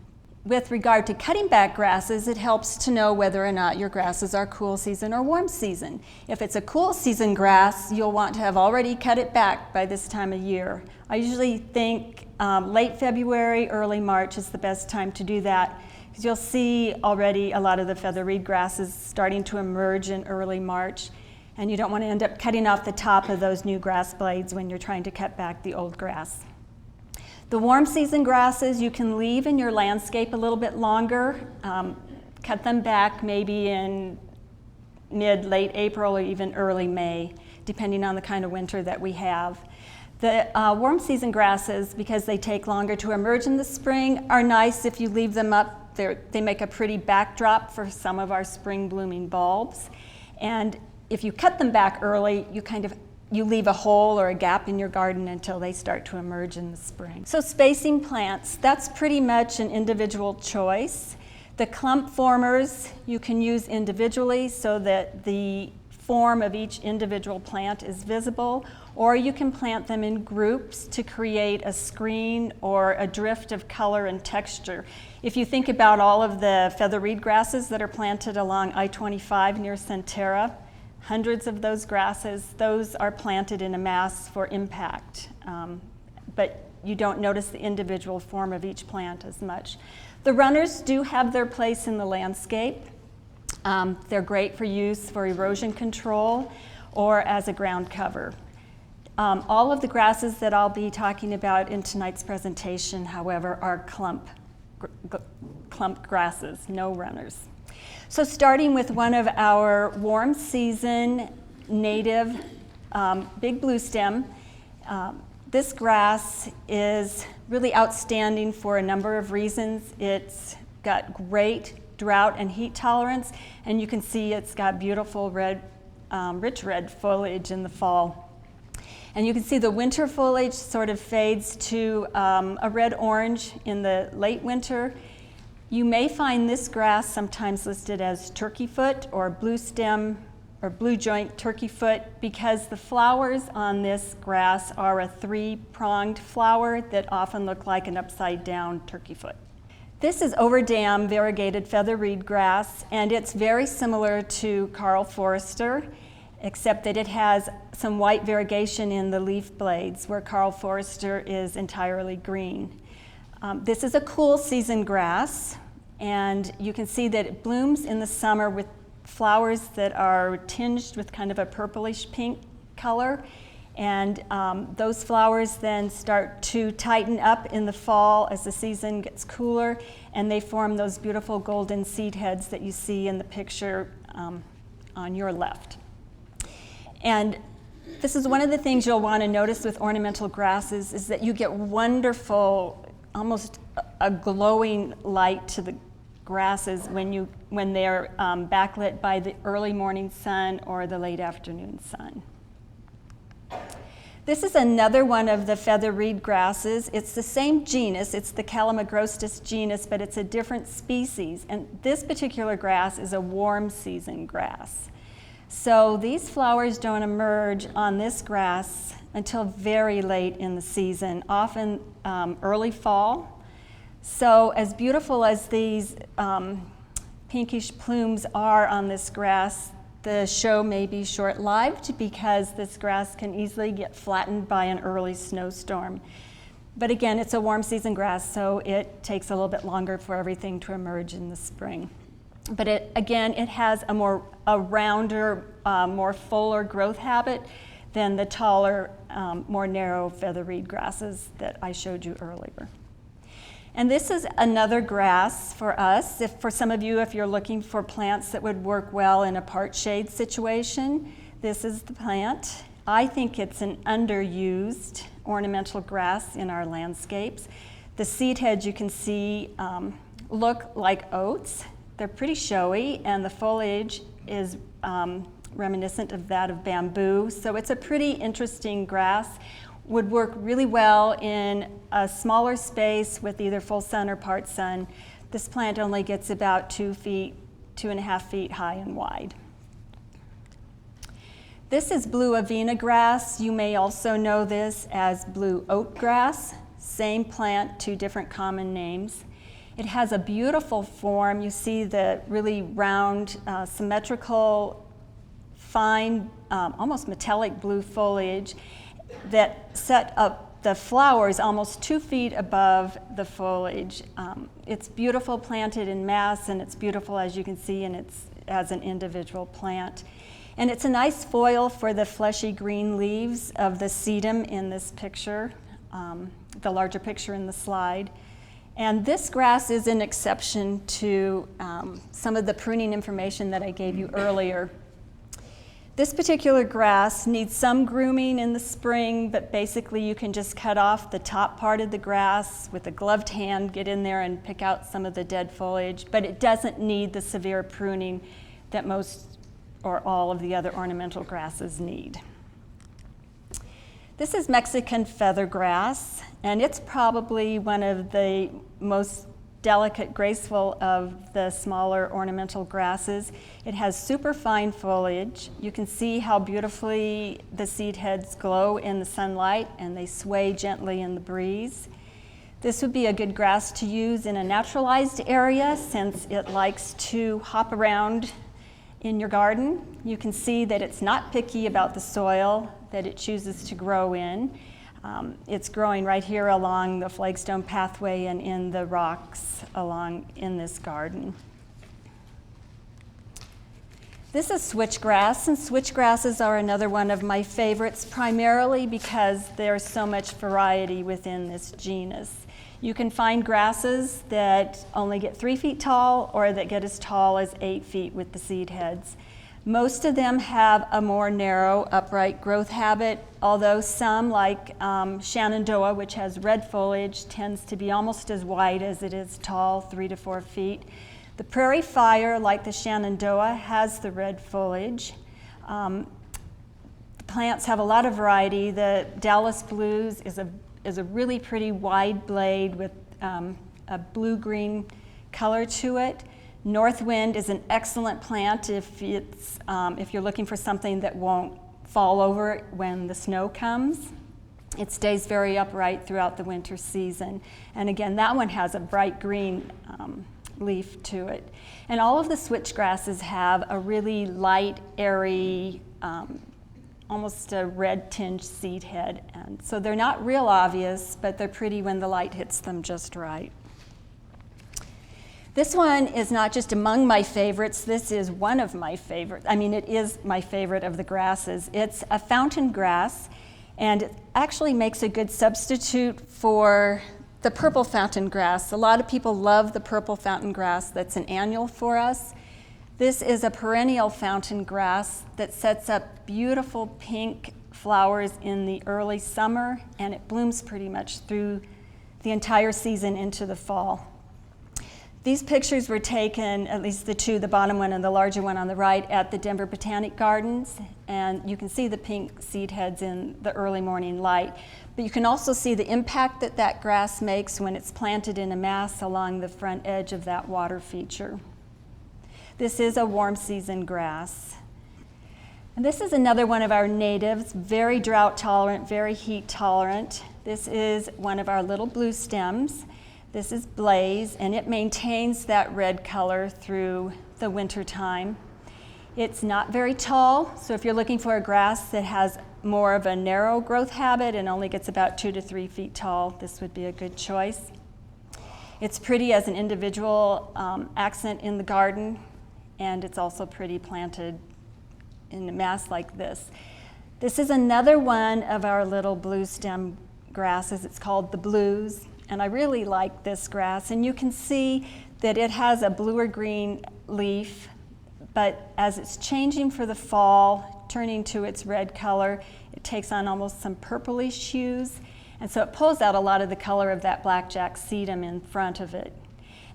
[SPEAKER 2] With regard to cutting back grasses, it helps to know whether or not your grasses are cool season or warm season. If it's a cool season grass, you'll want to have already cut it back by this time of year. I usually think late February, early March is the best time to do that, because you'll see already a lot of the feather reed grasses starting to emerge in early March, and you don't want to end up cutting off the top of those new grass blades when you're trying to cut back the old grass. The warm season grasses you can leave in your landscape a little bit longer. Cut them back maybe in late April or even early May, depending on the kind of winter that we have. The warm season grasses, because they take longer to emerge in the spring, are nice if you leave them up. They make a pretty backdrop for some of our spring blooming bulbs. And if you cut them back early, you leave a hole or a gap in your garden until they start to emerge in the spring. So spacing plants, that's pretty much an individual choice. The clump formers you can use individually so that the form of each individual plant is visible, or you can plant them in groups to create a screen or a drift of color and texture. If you think about all of the feather reed grasses that are planted along I-25 near Centera, hundreds of those grasses, those are planted in a mass for impact, but you don't notice the individual form of each plant as much. The runners do have their place in the landscape. They're great for use for erosion control or as a ground cover. All of the grasses that I'll be talking about in tonight's presentation, however, are clump grasses, no runners. So starting with one of our warm season native big blue stem, this grass is really outstanding for a number of reasons. It's got great drought and heat tolerance, and you can see it's got beautiful red, rich red foliage in the fall. And you can see the winter foliage sort of fades to a red-orange in the late winter. You may find this grass sometimes listed as turkeyfoot or blue stem or blue joint turkeyfoot because the flowers on this grass are a three-pronged flower that often look like an upside-down turkeyfoot. This is overdam variegated feather reed grass, and it's very similar to Carl Forester, except that it has some white variegation in the leaf blades, where Carl Forester is entirely green. This is a cool season grass, and you can see that it blooms in the summer with flowers that are tinged with kind of a purplish pink color, and those flowers then start to tighten up in the fall as the season gets cooler, and they form those beautiful golden seed heads that you see in the picture on your left. And this is one of the things you'll want to notice with ornamental grasses is that you get wonderful, almost a glowing light to the grasses when they're backlit by the early morning sun or the late afternoon sun. This is another one of the feather reed grasses. It's the same genus, it's the Calamagrostis genus, but it's a different species. And this particular grass is a warm season grass. So these flowers don't emerge on this grass until very late in the season, often early fall. So as beautiful as these pinkish plumes are on this grass, the show may be short-lived because this grass can easily get flattened by an early snowstorm. But again, it's a warm season grass, so it takes a little bit longer for everything to emerge in the spring. But it has a rounder, more fuller growth habit than the taller, more narrow feather reed grasses that I showed you earlier. And this is another grass for us. For some of you, if you're looking for plants that would work well in a part shade situation, this is the plant. I think it's an underused ornamental grass in our landscapes. The seed heads you can see look like oats. They're pretty showy, and the foliage is reminiscent of that of bamboo. So it's a pretty interesting grass. Would work really well in a smaller space with either full sun or part sun. This plant only gets about 2.5 feet high and wide. This is blue avena grass. You may also know this as blue oat grass. Same plant, two different common names. It has a beautiful form. You see the really round, symmetrical, fine, almost metallic blue foliage that set up the flowers almost 2 feet above the foliage. It's beautiful planted in mass, and it's beautiful, as you can see, and it's as an individual plant. And it's a nice foil for the fleshy green leaves of the sedum in this picture. the larger picture in the slide. And this grass is an exception to some of the pruning information that I gave you earlier. This particular grass needs some grooming in the spring, but basically you can just cut off the top part of the grass with a gloved hand, get in there and pick out some of the dead foliage, but it doesn't need the severe pruning that most or all of the other ornamental grasses need. This is Mexican feathergrass, and it's probably one of the most delicate, graceful of the smaller ornamental grasses. It has super fine foliage. You can see how beautifully the seed heads glow in the sunlight, and they sway gently in the breeze. This would be a good grass to use in a naturalized area since it likes to hop around in your garden. You can see that it's not picky about the soil that it chooses to grow in. It's growing right here along the flagstone pathway and in the rocks along in this garden. This is switchgrass, and switchgrasses are another one of my favorites, primarily because there's so much variety within this genus. You can find grasses that only get 3 feet tall or that get as tall as 8 feet with the seed heads. Most of them have a more narrow, upright growth habit, although some, like Shenandoah, which has red foliage, tends to be almost as wide as it is tall, 3 to 4 feet. The prairie fire, like the Shenandoah, has the red foliage. The plants have a lot of variety. The Dallas Blues is a really pretty wide blade with a blue-green color to it. Northwind is an excellent plant if you're looking for something that won't fall over when the snow comes. It stays very upright throughout the winter season. And again, that one has a bright green leaf to it. And all of the switchgrasses have a really light, airy, almost a red tinged seed head. And so they're not real obvious, but they're pretty when the light hits them just right. This one is not just among my favorites, this is one of my favorites. I mean, it is my favorite of the grasses. It's a fountain grass, and it actually makes a good substitute for the purple fountain grass. A lot of people love the purple fountain grass that's an annual for us. This is a perennial fountain grass that sets up beautiful pink flowers in the early summer, and it blooms pretty much through the entire season into the fall. These pictures were taken, at least the two, the bottom one and the larger one on the right, at the Denver Botanic Gardens, and you can see the pink seed heads in the early morning light. But you can also see the impact that that grass makes when it's planted in a mass along the front edge of that water feature. This is a warm season grass. And this is another one of our natives, very drought tolerant, very heat tolerant. This is one of our little blue stems. This is Blaze, and it maintains that red color through the winter time. It's not very tall, so if you're looking for a grass that has more of a narrow growth habit and only gets about 2 to 3 feet tall, this would be a good choice. It's pretty as an individual accent in the garden, and it's also pretty planted in a mass like this. This is another one of our little blue stem grasses. It's called the Blues. And I really like this grass, and you can see that it has a bluer green leaf, but as it's changing for the fall, turning to its red color, it takes on almost some purplish hues, and so it pulls out a lot of the color of that blackjack sedum in front of it.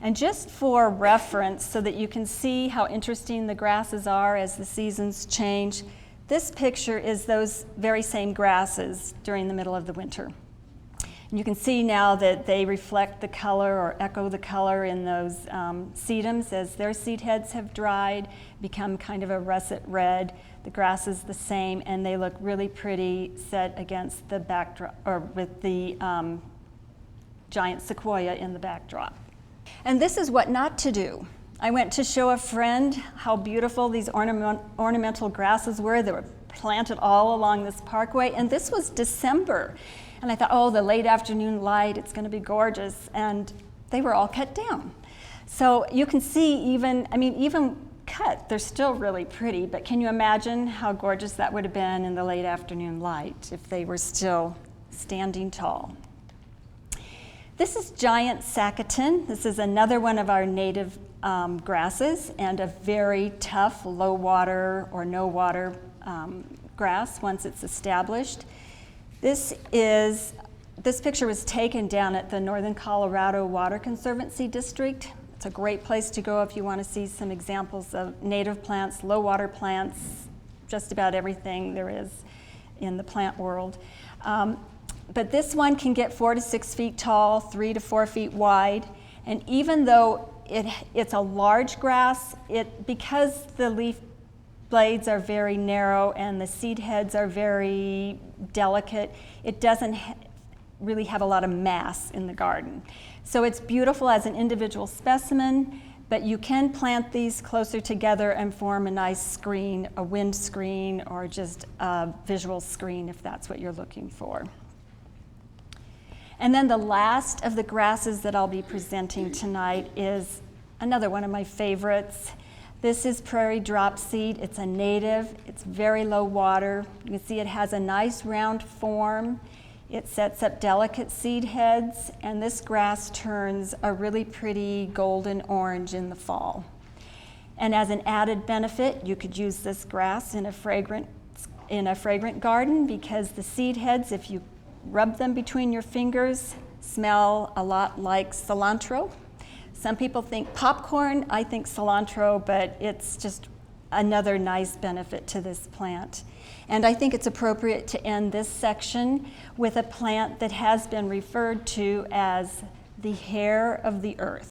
[SPEAKER 2] And just for reference, so that you can see how interesting the grasses are as the seasons change, this picture is those very same grasses during the middle of the winter. You can see now that they reflect the color or echo the color in those sedums as their seed heads have dried, become kind of a russet red. The grass is the same, and they look really pretty set against the backdrop, or with the giant sequoia in the backdrop. And this is what not to do. I went to show a friend how beautiful these ornamental grasses were. They were planted all along this parkway, and this was December. And I thought, oh, the late afternoon light, it's going to be gorgeous. And they were all cut down. So you can see even cut, they're still really pretty. But can you imagine how gorgeous that would have been in the late afternoon light if they were still standing tall? This is giant saccatin. This is another one of our native grasses, and a very tough low water or no water grass once it's established. This picture was taken down at the Northern Colorado Water Conservancy District. It's a great place to go if you want to see some examples of native plants, low water plants, just about everything there is in the plant world. But this one can get 4 to 6 feet tall, 3 to 4 feet wide, and even though it's a large grass, because the leaf blades are very narrow and the seed heads are very delicate, it doesn't really have a lot of mass in the garden. So it's beautiful as an individual specimen, but you can plant these closer together and form a nice screen, a wind screen, or just a visual screen if that's what you're looking for. And then the last of the grasses that I'll be presenting tonight is another one of my favorites. This is prairie dropseed. It's a native. It's very low water. You can see it has a nice round form. It sets up delicate seed heads, and this grass turns a really pretty golden orange in the fall. And as an added benefit, you could use this grass in a fragrant garden, because the seed heads, if you rub them between your fingers, smell a lot like cilantro. Some people think popcorn, I think cilantro, but it's just another nice benefit to this plant. And I think it's appropriate to end this section with a plant that has been referred to as the hair of the earth.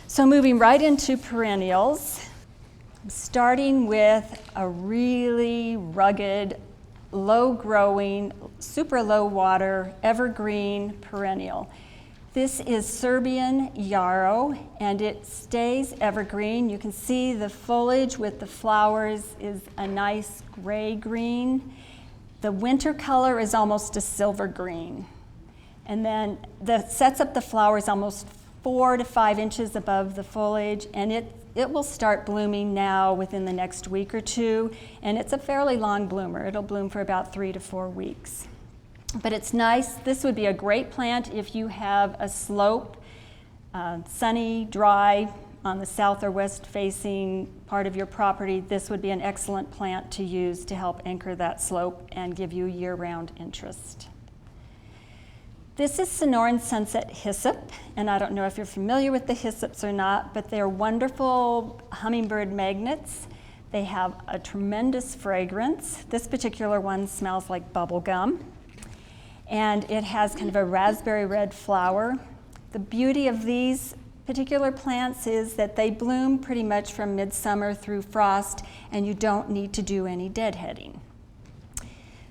[SPEAKER 2] So moving right into perennials, starting with a really rugged, low-growing, super low water, evergreen perennial. This is Serbian yarrow, and it stays evergreen. You can see the foliage with the flowers is a nice gray-green. The winter color is almost a silver green. And then that sets up the flowers almost 4 to 5 inches above the foliage, and it will start blooming now within the next week or two, and it's a fairly long bloomer. It'll bloom for about 3 to 4 weeks. But it's nice. This would be a great plant if you have a slope, sunny, dry, on the south or west facing part of your property. This would be an excellent plant to use to help anchor that slope and give you year-round interest. This is Sonoran Sunset Hyssop, and I don't know if you're familiar with the hyssops or not, but they're wonderful hummingbird magnets. They have a tremendous fragrance. This particular one smells like bubble gum, and it has kind of a raspberry red flower. The beauty of these particular plants is that they bloom pretty much from midsummer through frost, and you don't need to do any deadheading.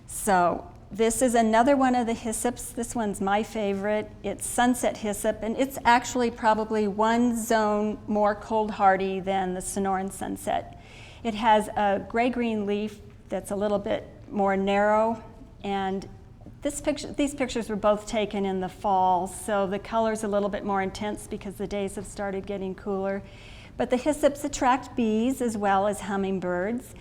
[SPEAKER 2] So this is another one of the hyssops. This one's my favorite. It's sunset hyssop, and it's actually probably one zone more cold hardy than the Sonoran sunset. It has a gray-green leaf that's a little bit more narrow, and these pictures were both taken in the fall, so the color's a little bit more intense because the days have started getting cooler. But the hyssops attract bees as well as hummingbirds,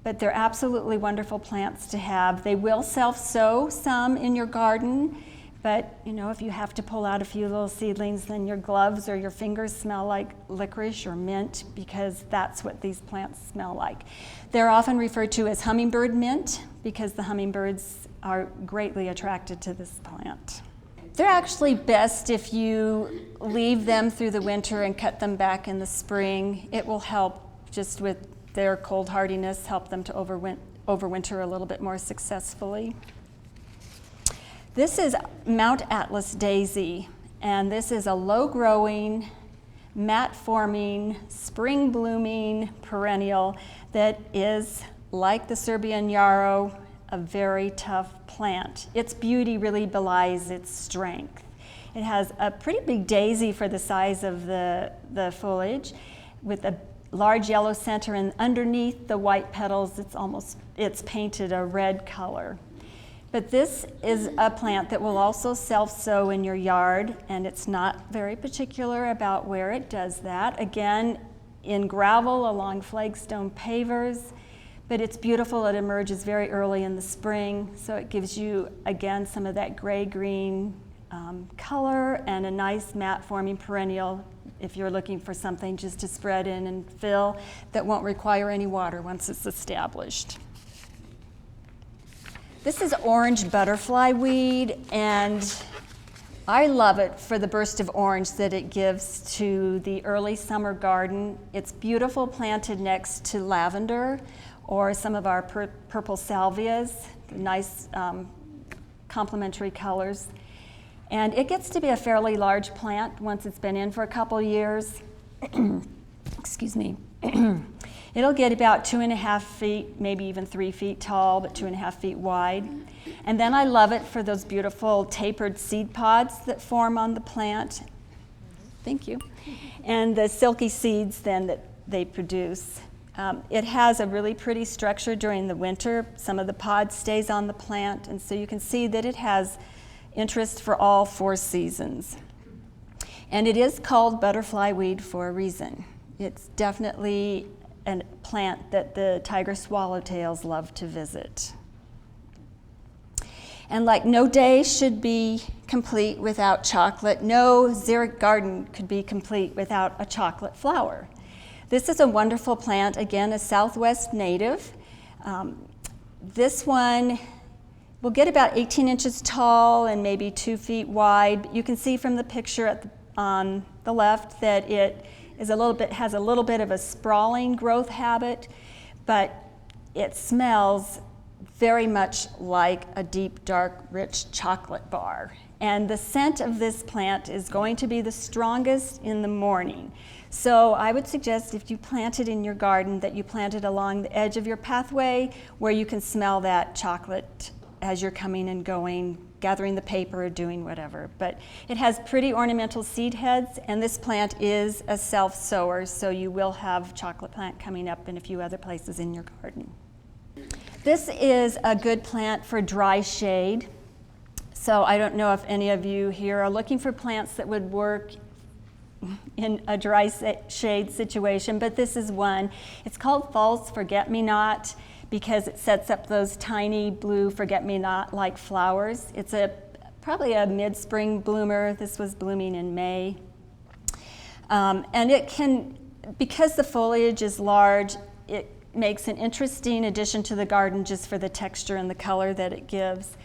[SPEAKER 2] but they're absolutely wonderful plants to have. They will self-sow some in your garden, but if you have to pull out a few little seedlings, then your gloves or your fingers smell like licorice or mint, because that's what these plants smell like. They're often referred to as hummingbird mint because the hummingbirds are greatly attracted to this plant. They're actually best if you leave them through the winter and cut them back in the spring. It will help just with their cold hardiness, help them to overwinter a little bit more successfully. This is Mount Atlas daisy, and this is a low-growing, mat-forming, spring-blooming perennial that is, like the Serbian yarrow, a very tough plant. Its beauty really belies its strength. It has a pretty big daisy for the size of the foliage, with a large yellow center, and underneath the white petals it's painted a red color. But this is a plant that will also self-sow in your yard, and it's not very particular about where it does that. Again, in gravel along flagstone pavers, but it's beautiful. It emerges very early in the spring, so it gives you, again, some of that gray-green color and a nice mat forming perennial if you're looking for something just to spread in and fill that won't require any water once it's established. This is orange butterfly weed, and I love it for the burst of orange that it gives to the early summer garden. It's beautiful planted next to lavender or some of our purple salvias, nice complementary colors. And it gets to be a fairly large plant once it's been in for a couple years. Excuse me. It'll get about 2.5 feet, maybe even 3 feet tall, but 2.5 feet wide. And then I love it for those beautiful tapered seed pods that form on the plant. Thank you. And the silky seeds then that they produce. It has a really pretty structure during the winter. Some of the pod stays on the plant, and so you can see that it has interest for all 4 seasons. And it is called butterfly weed for a reason. It's definitely a plant that the tiger swallowtails love to visit. And like no day should be complete without chocolate, no xeric garden could be complete without a chocolate flower. This is a wonderful plant, again, a Southwest native. This one will get about 18 inches tall and maybe 2 feet wide. You can see from the picture on the left that it is has a little bit of a sprawling growth habit, but it smells very much like a deep, dark, rich chocolate bar. And the scent of this plant is going to be the strongest in the morning. So I would suggest if you plant it in your garden that you plant it along the edge of your pathway where you can smell that chocolate as you're coming and going, gathering the paper or doing whatever. But it has pretty ornamental seed heads, and this plant is a self-sower, so you will have chocolate plant coming up in a few other places in your garden. This is a good plant for dry shade. So I don't know if any of you here are looking for plants that would work in a dry shade situation, but this is one. It's called False Forget-Me-Not because it sets up those tiny blue forget-me-not-like flowers. It's probably a mid-spring bloomer. This was blooming in May. And it can, because the foliage is large, it makes an interesting addition to the garden just for the texture and the color that it gives.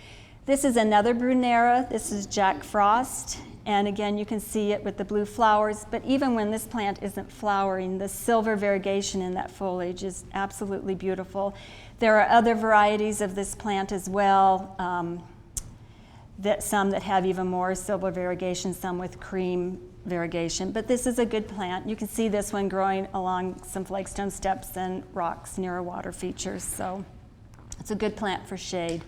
[SPEAKER 2] This is another Brunera. This is Jack Frost. And again, you can see it with the blue flowers, but even when this plant isn't flowering, the silver variegation in that foliage is absolutely beautiful. There are other varieties of this plant as well, some that have even more silver variegation, some with cream variegation, but this is a good plant. You can see this one growing along some flagstone steps and rocks near a water feature, so it's a good plant for shade.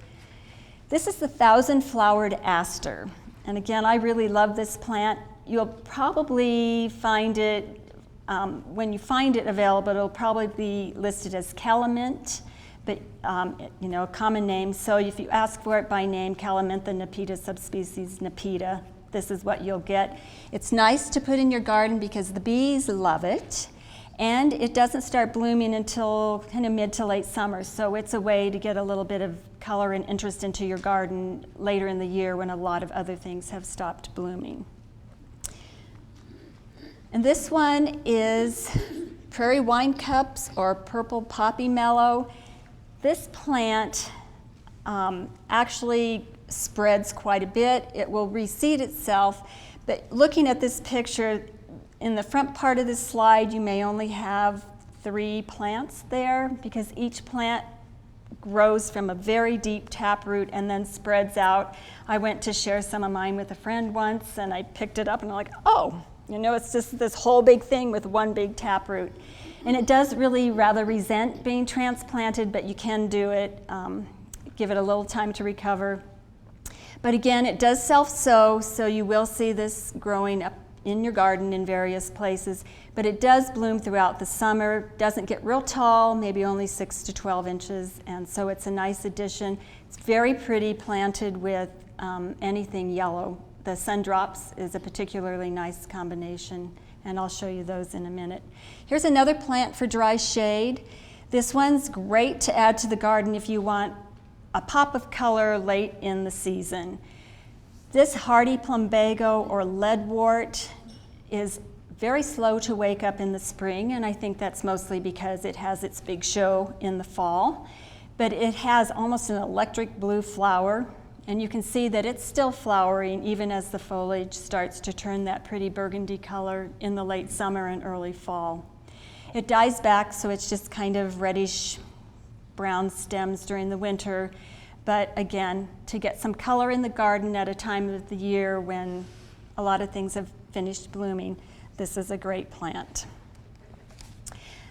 [SPEAKER 2] This is the 1,000-flowered aster. And again, I really love this plant. You'll probably find it, when you find it available, it'll probably be listed as calamint, but a common name. So if you ask for it by name, Calamintha nepeta subspecies nepeta, this is what you'll get. It's nice to put in your garden because the bees love it. And it doesn't start blooming until kind of mid to late summer, so it's a way to get a little bit of color and interest into your garden later in the year when a lot of other things have stopped blooming. And this one is prairie wine cups or purple poppy mallow. This plant actually spreads quite a bit. It will reseed itself, but looking at this picture, in the front part of this slide, you may only have 3 plants there because each plant grows from a very deep taproot and then spreads out. I went to share some of mine with a friend once and I picked it up and I'm like, oh, it's just this whole big thing with one big taproot. And it does really rather resent being transplanted, but you can do it, give it a little time to recover. But again, it does self-sow, so you will see this growing up in your garden in various places, but it does bloom throughout the summer, doesn't get real tall, maybe only 6 to 12 inches, and so it's a nice addition. It's very pretty planted with anything yellow. The sundrops is a particularly nice combination, and I'll show you those in a minute. Here's another plant for dry shade. This one's great to add to the garden if you want a pop of color late in the season. This hardy plumbago or leadwort is very slow to wake up in the spring, and I think that's mostly because it has its big show in the fall. But it has almost an electric blue flower, and you can see that it's still flowering even as the foliage starts to turn that pretty burgundy color in the late summer and early fall. It dies back, so it's just kind of reddish brown stems during the winter. But again, to get some color in the garden at a time of the year when a lot of things have finished blooming, this is a great plant.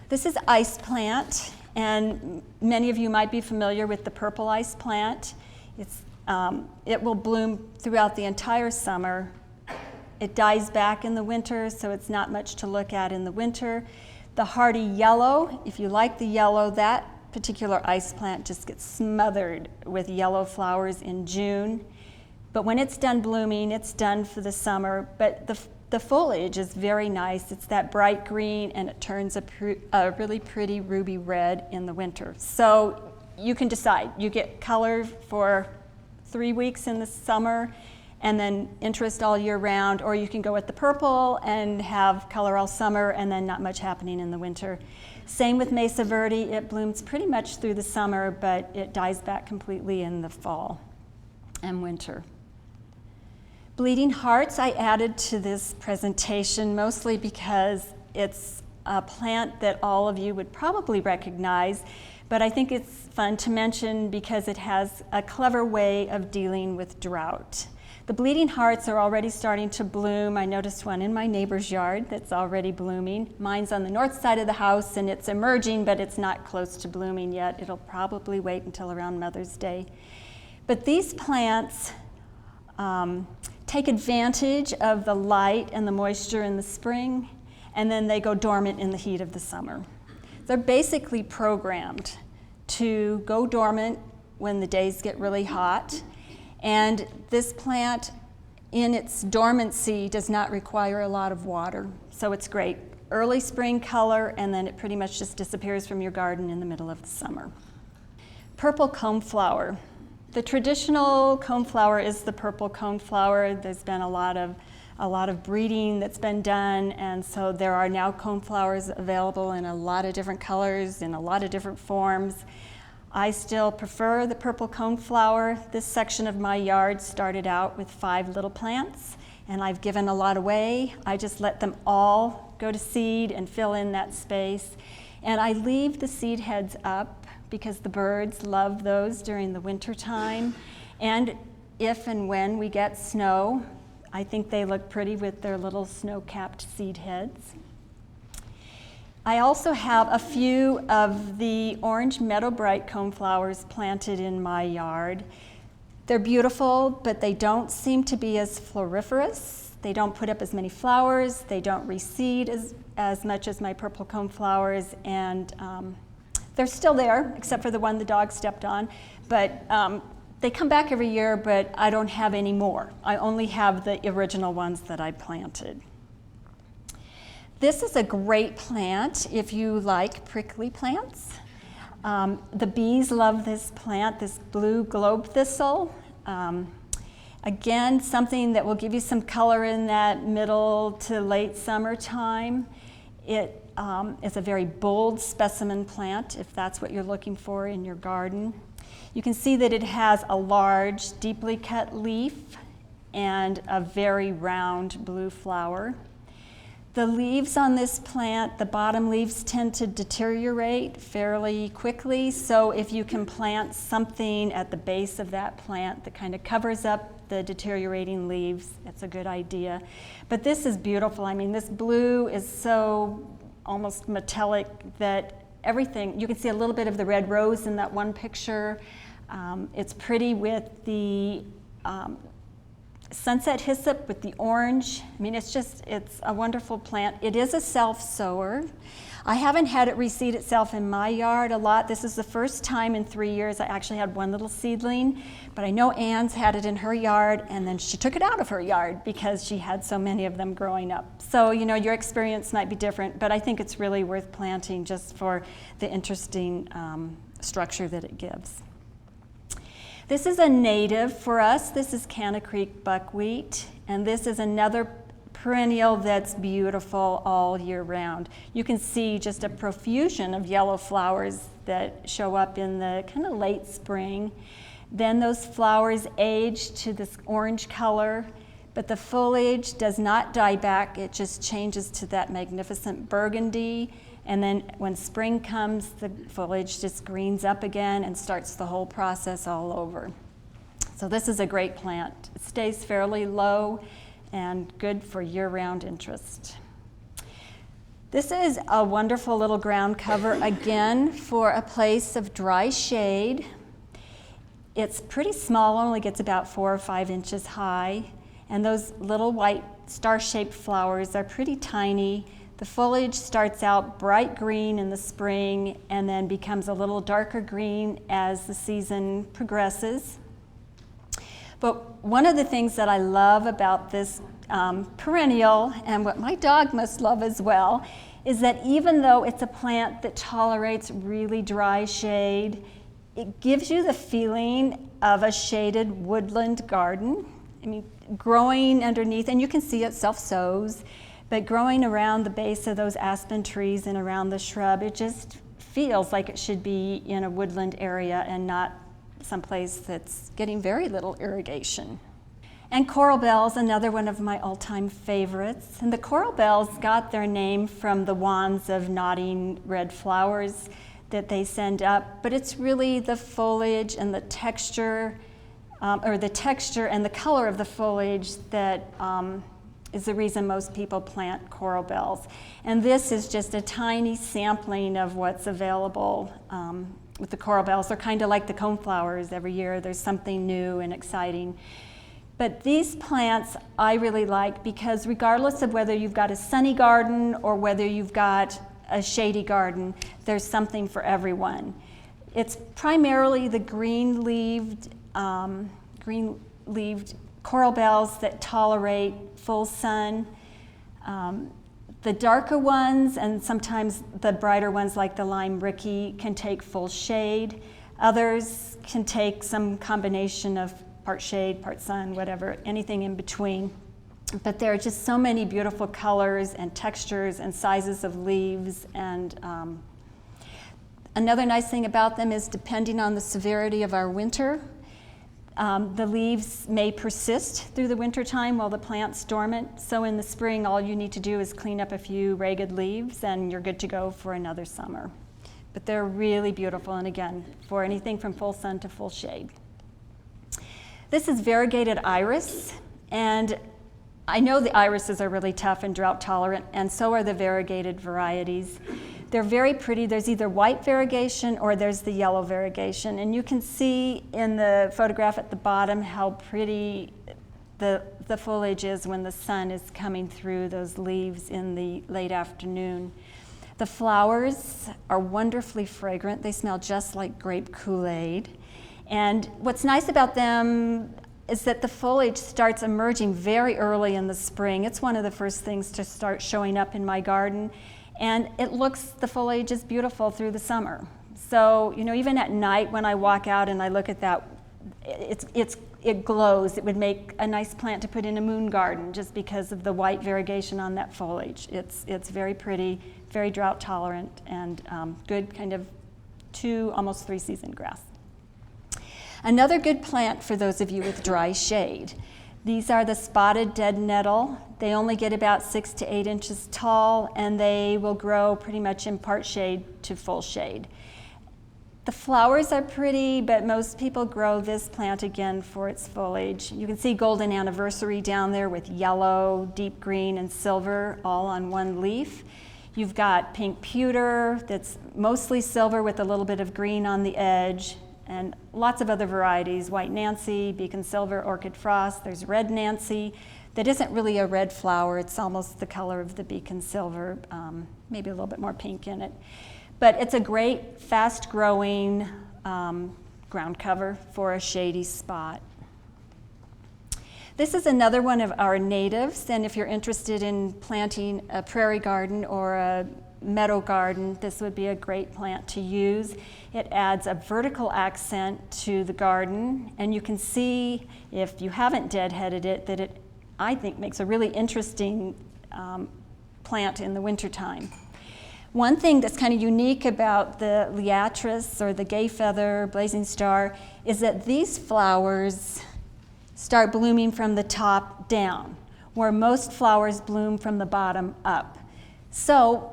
[SPEAKER 2] This is ice plant, and many of you might be familiar with the purple ice plant. It will bloom throughout the entire summer. It dies back in the winter, so it's not much to look at in the winter. The hardy yellow, if you like the yellow, that particular ice plant just gets smothered with yellow flowers in June. But when it's done blooming, it's done for the summer. But the foliage is very nice. It's that bright green, and it turns a really pretty ruby red in the winter. So you can decide. You get color for 3 weeks in the summer and then interest all year round, or you can go with the purple and have color all summer and then not much happening in the winter. Same with Mesa Verde. It blooms pretty much through the summer, but it dies back completely in the fall and winter. Bleeding Hearts I added to this presentation mostly because it's a plant that all of you would probably recognize, but I think it's fun to mention because it has a clever way of dealing with drought. The bleeding hearts are already starting to bloom. I noticed one in my neighbor's yard that's already blooming. Mine's on the north side of the house, and it's emerging, but it's not close to blooming yet. It'll probably wait until around Mother's Day. But these plants take advantage of the light and the moisture in the spring, and then they go dormant in the heat of the summer. They're basically programmed to go dormant when the days get really hot. And this plant, in its dormancy, does not require a lot of water. So it's great. Early spring color, and then it pretty much just disappears from your garden in the middle of the summer. Purple coneflower. The traditional coneflower is the purple coneflower. There's been a lot of breeding that's been done, and so there are now coneflowers available in a lot of different colors, in a lot of different forms. I still prefer the purple coneflower. This section of my yard started out with 5 little plants, and I've given a lot away. I just let them all go to seed and fill in that space. And I leave the seed heads up because the birds love those during the winter time. And if and when we get snow, I think they look pretty with their little snow-capped seed heads. I also have a few of the orange meadow bright coneflowers planted in my yard. They're beautiful, but they don't seem to be as floriferous. They don't put up as many flowers. They don't reseed as much as my purple coneflowers, and they're still there, except for the one the dog stepped on. But they come back every year, but I don't have any more. I only have the original ones that I planted. This is a great plant if you like prickly plants. The bees love this plant, this blue globe thistle. Again, something that will give you some color in that middle to late summertime. It is a very bold specimen plant if that's what you're looking for in your garden. You can see that it has a large, deeply cut leaf and a very round blue flower. The leaves on this plant, the bottom leaves tend to deteriorate fairly quickly, so if you can plant something at the base of that plant that kind of covers up the deteriorating leaves, it's a good idea. But this is beautiful. I mean, this blue is so almost metallic that everything, you can see a little bit of the red rose in that one picture. It's pretty with the sunset hyssop with the orange. I mean, it's a wonderful plant. It is a self-sower. I haven't had it reseed itself in my yard a lot. This is the first time in 3 years I actually had one little seedling, but I know Ann's had it in her yard, and then she took it out of her yard because she had so many of them growing up. So, you know, your experience might be different, but I think it's really worth planting just for the interesting structure that it gives. This is a native for us. This is Canna Creek buckwheat, and this is another perennial that's beautiful all year round. You can see just a profusion of yellow flowers that show up in the kind of late spring. Then those flowers age to this orange color, but the foliage does not die back. It just changes to that magnificent burgundy. And then when spring comes, the foliage just greens up again and starts the whole process all over. So this is a great plant. It stays fairly low and good for year-round interest. This is a wonderful little ground cover, again, for a place of dry shade. It's pretty small, only gets about 4 or 5 inches high, and those little white star-shaped flowers are pretty tiny. The foliage starts out bright green in the spring and then becomes a little darker green as the season progresses. But one of the things that I love about this perennial, and what my dog must love as well, is that even though it's a plant that tolerates really dry shade, it gives you the feeling of a shaded woodland garden. I mean, growing underneath, and you can see it self-sows, but growing around the base of those aspen trees and around the shrub, it just feels like it should be in a woodland area and not someplace that's getting very little irrigation. And coral bells, another one of my all-time favorites. And the coral bells got their name from the wands of nodding red flowers that they send up, but it's really the foliage and the texture, or the texture and the color of the foliage that is the reason most people plant coral bells. And this is just a tiny sampling of what's available with the coral bells. They're kind of like the coneflowers. Every year there's something new and exciting. But these plants I really like because regardless of whether you've got a sunny garden or whether you've got a shady garden, there's something for everyone. It's primarily the green-leaved coral bells that tolerate full sun. The darker ones and sometimes the brighter ones like the lime ricky can take full shade. Others can take some combination of part shade, part sun, whatever, anything in between. But there are just so many beautiful colors and textures and sizes of leaves. And another nice thing about them is depending on the severity of our winter, the leaves may persist through the winter time while the plant's dormant. So in the spring, all you need to do is clean up a few ragged leaves and you're good to go for another summer. But they're really beautiful, and again, for anything from full sun to full shade. This is variegated iris, and I know the irises are really tough and drought tolerant, and so are the variegated varieties. They're very pretty. There's either white variegation or there's the yellow variegation, and you can see in the photograph at the bottom how pretty the foliage is when the sun is coming through those leaves in the late afternoon. The flowers are wonderfully fragrant. They smell just like grape Kool-Aid. And what's nice about them is that the foliage starts emerging very early in the spring. It's one of the first things to start showing up in my garden. And the foliage is beautiful through the summer. So, you know, even at night when I walk out and I look at that, it glows. It would make a nice plant to put in a moon garden just because of the white variegation on that foliage. It's very pretty, very drought tolerant, and good kind of 2, almost 3 season grass. Another good plant for those of you with dry shade. These are the spotted dead nettle. They only get about 6 to 8 inches tall, and they will grow pretty much in part shade to full shade. The flowers are pretty, but most people grow this plant again for its foliage. You can see golden anniversary down there with yellow, deep green, and silver all on one leaf. You've got pink pewter that's mostly silver with a little bit of green on the edge, and lots of other varieties, white Nancy, beacon silver, orchid frost. There's red Nancy that isn't really a red flower. It's almost the color of the beacon silver, maybe a little bit more pink in it. But it's a great, fast-growing ground cover for a shady spot. This is another one of our natives, and if you're interested in planting a prairie garden or a meadow garden, this would be a great plant to use. It adds a vertical accent to the garden, and you can see, if you haven't deadheaded it, that it, I think, makes a really interesting plant in the wintertime. One thing that's kind of unique about the liatris, or the gay feather, blazing star, is that these flowers start blooming from the top down, where most flowers bloom from the bottom up. So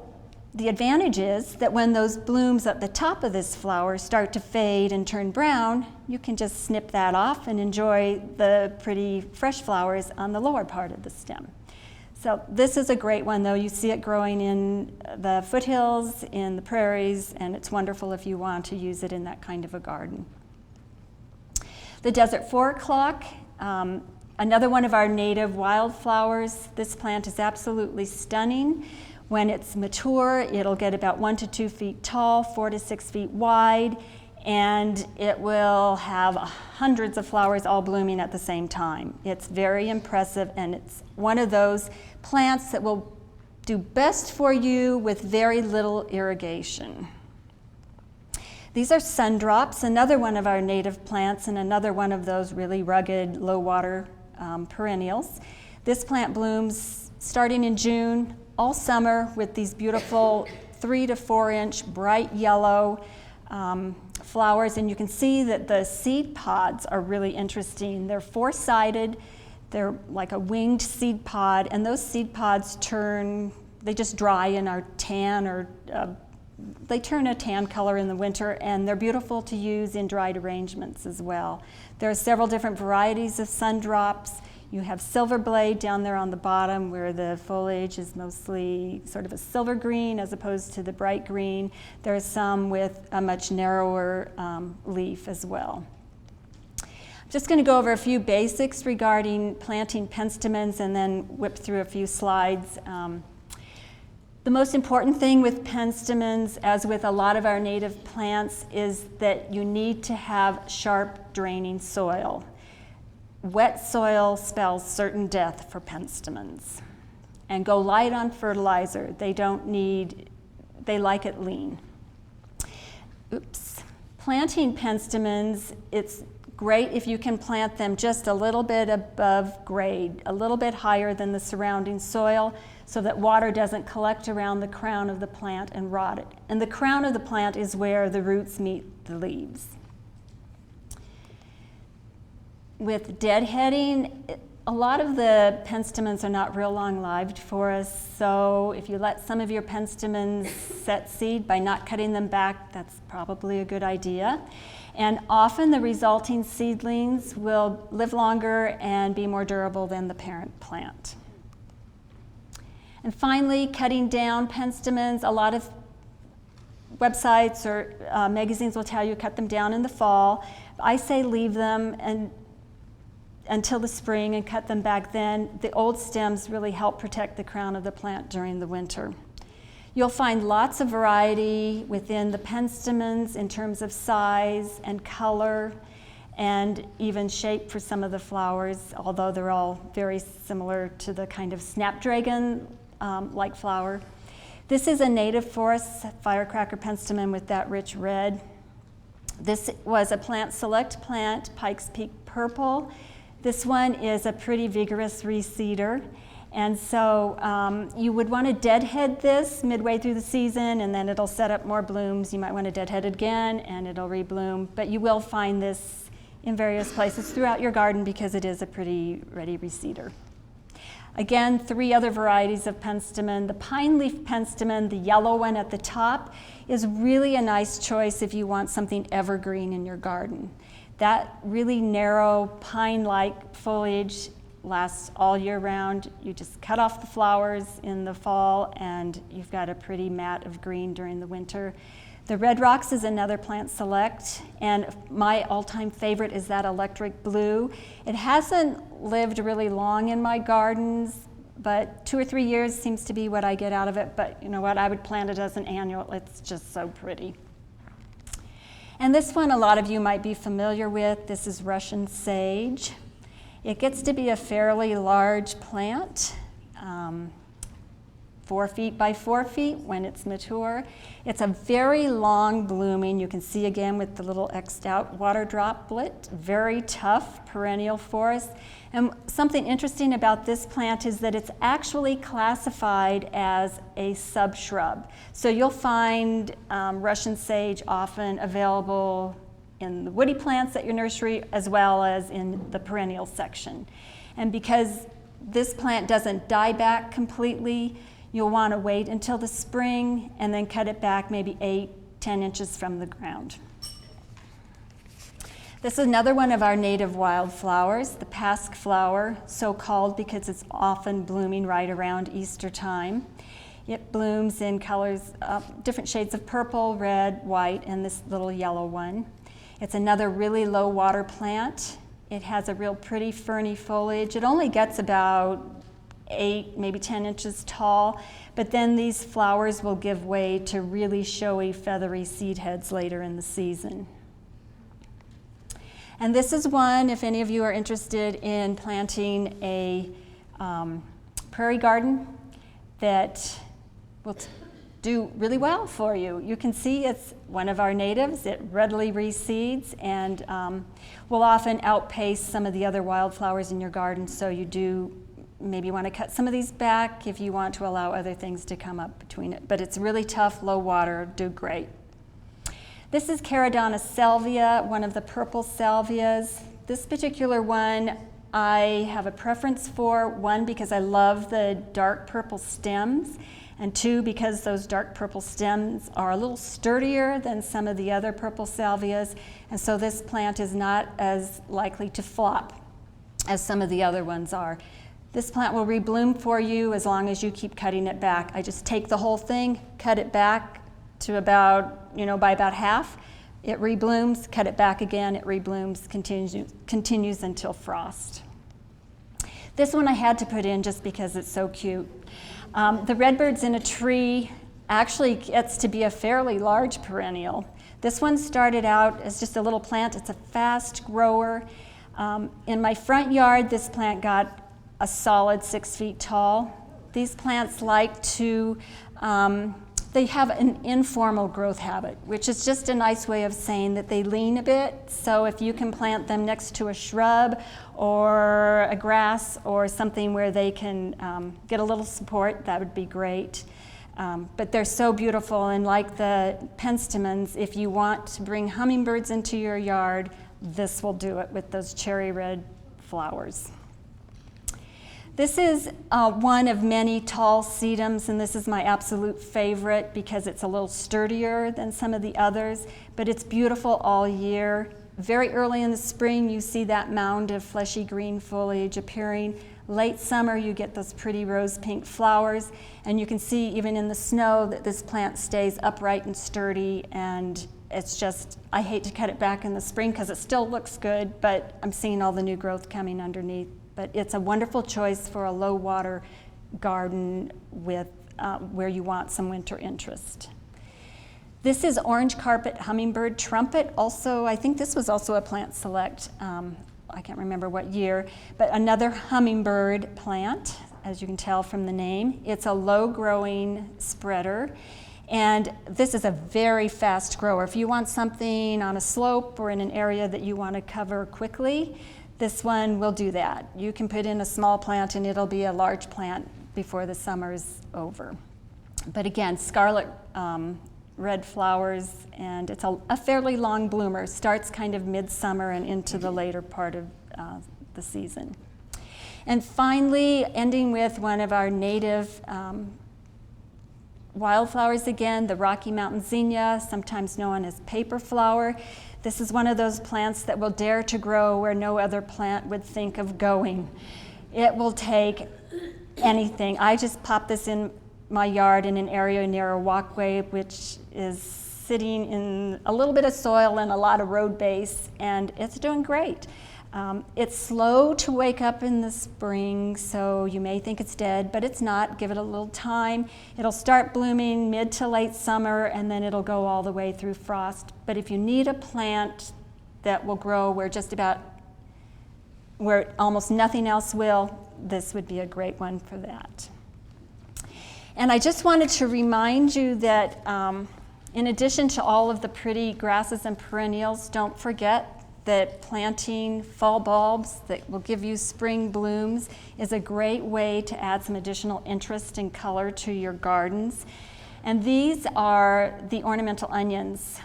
[SPEAKER 2] the advantage is that when those blooms at the top of this flower start to fade and turn brown, you can just snip that off and enjoy the pretty fresh flowers on the lower part of the stem. So this is a great one, though. You see it growing in the foothills, in the prairies, and it's wonderful if you want to use it in that kind of a garden. The desert 4-o'clock, another one of our native wildflowers. This plant is absolutely stunning. When it's mature, it'll get about 1 to 2 feet tall, 4 to 6 feet wide, and it will have hundreds of flowers all blooming at the same time. It's very impressive, and it's one of those plants that will do best for you with very little irrigation. These are sundrops, another one of our native plants and another one of those really rugged, low water perennials. This plant blooms starting in June, all summer, with these beautiful 3 to 4 inch bright yellow flowers, and you can see that the seed pods are really interesting. They're 4-sided, they're like a winged seed pod, and those seed pods they just dry and are tan, or they turn a tan color in the winter, and they're beautiful to use in dried arrangements as well. There are several different varieties of sundrops. You have silver blade down there on the bottom, where the foliage is mostly sort of a silver green as opposed to the bright green. There are some with a much narrower leaf as well. I'm just going to go over a few basics regarding planting penstemons and then whip through a few slides. The most important thing with penstemons, as with a lot of our native plants, is that you need to have sharp draining soil. Wet soil spells certain death for penstemons. And go light on fertilizer. They like it lean. Oops. Planting penstemons, it's great if you can plant them just a little bit above grade, a little bit higher than the surrounding soil, so that water doesn't collect around the crown of the plant and rot it. And the crown of the plant is where the roots meet the leaves. With deadheading, a lot of the penstemons are not real long-lived for us, so if you let some of your penstemons set seed by not cutting them back, that's probably a good idea. And often the resulting seedlings will live longer and be more durable than the parent plant. And finally, cutting down penstemons. A lot of websites or magazines will tell you cut them down in the fall. I say leave them until the spring and cut them back then. The old stems really help protect the crown of the plant during the winter. You'll find lots of variety within the penstemons in terms of size and color and even shape for some of the flowers, although they're all very similar to the kind of snapdragon-like flower. This is a native forest firecracker penstemon with that rich red. This was a Plant Select plant, Pikes Peak Purple. This one is a pretty vigorous reseeder, and so you would want to deadhead this midway through the season, and then it'll set up more blooms. You might want to deadhead it again, and it'll rebloom, but you will find this in various places throughout your garden because it is a pretty ready reseeder. Again, 3 other varieties of penstemon. The pine leaf penstemon, the yellow one at the top, is really a nice choice if you want something evergreen in your garden. That really narrow pine-like foliage lasts all year round. You just cut off the flowers in the fall and you've got a pretty mat of green during the winter. The Red Rocks is another Plant Select, and my all-time favorite is that electric blue. It hasn't lived really long in my gardens, but 2 or 3 years seems to be what I get out of it, but you know what, I would plant it as an annual. It's just so pretty. And this one a lot of you might be familiar with. This is Russian sage. It gets to be a fairly large plant. 4 feet by 4 feet when it's mature. It's a very long blooming, you can see again with the little X'd out water droplet, very tough perennial forest. And something interesting about this plant is that it's actually classified as a subshrub. So you'll find Russian sage often available in the woody plants at your nursery as well as in the perennial section. And because this plant doesn't die back completely, you'll want to wait until the spring and then cut it back maybe 8-10 inches from the ground. This is another one of our native wildflowers, the pasque flower, so called because it's often blooming right around Easter time. It blooms in colors, different shades of purple, red, white, and this little yellow one. It's another really low water plant. It has a real pretty ferny foliage. It only gets about 8, maybe 10 inches tall, but then these flowers will give way to really showy, feathery seed heads later in the season. And this is one, if any of you are interested in planting a prairie garden, that will do really well for you. You can see it's one of our natives. It readily reseeds and will often outpace some of the other wildflowers in your garden, so you do maybe want to cut some of these back if you want to allow other things to come up between it. But it's really tough, low water, do great. This is Caradonna salvia, one of the purple salvias. This particular one I have a preference for, one, because I love the dark purple stems, and two, because those dark purple stems are a little sturdier than some of the other purple salvias, and so this plant is not as likely to flop as some of the other ones are. This plant will rebloom for you as long as you keep cutting it back. I just take the whole thing, cut it back to about, by about half. It reblooms, cut it back again, it reblooms, continues until frost. This one I had to put in just because it's so cute. The redbirds in a tree actually gets to be a fairly large perennial. This one started out as just a little plant. It's a fast grower. In my front yard, this plant got a solid 6 feet tall. These plants like to, they have an informal growth habit, which is just a nice way of saying that they lean a bit. So if you can plant them next to a shrub or a grass or something where they can get a little support, that would be great. But they're so beautiful, and like the penstemons, if you want to bring hummingbirds into your yard, this will do it with those cherry red flowers. This is one of many tall sedums, and this is my absolute favorite because it's a little sturdier than some of the others, but it's beautiful all year. Very early in the spring, you see that mound of fleshy green foliage appearing. Late summer, you get those pretty rose pink flowers, and you can see even in the snow that this plant stays upright and sturdy, and it's just, I hate to cut it back in the spring because it still looks good, but I'm seeing all the new growth coming underneath. But it's a wonderful choice for a low water garden with where you want some winter interest. This is orange carpet hummingbird trumpet. Also, I think this was also a plant select. I can't remember what year, but another hummingbird plant, as you can tell from the name. It's a low growing spreader. And this is a very fast grower. If you want something on a slope or in an area that you want to cover quickly, this one will do that. You can put in a small plant and it'll be a large plant before the summer's over. But again, scarlet red flowers, and it's a fairly long bloomer. Starts kind of midsummer and into the later part of the season. And finally, ending with one of our native wildflowers again, the Rocky Mountain zinnia, sometimes known as paper flower. This is one of those plants that will dare to grow where no other plant would think of going. It will take anything. I just popped this in my yard in an area near a walkway, which is sitting in a little bit of soil and a lot of road base, and it's doing great. It's slow to wake up in the spring, so you may think it's dead, but it's not. Give it a little time. It'll start blooming mid to late summer, and then it'll go all the way through frost. But if you need a plant that will grow where almost nothing else will, this would be a great one for that. And I just wanted to remind you that in addition to all of the pretty grasses and perennials, don't forget that planting fall bulbs that will give you spring blooms is a great way to add some additional interest and color to your gardens. And these are the ornamental onions.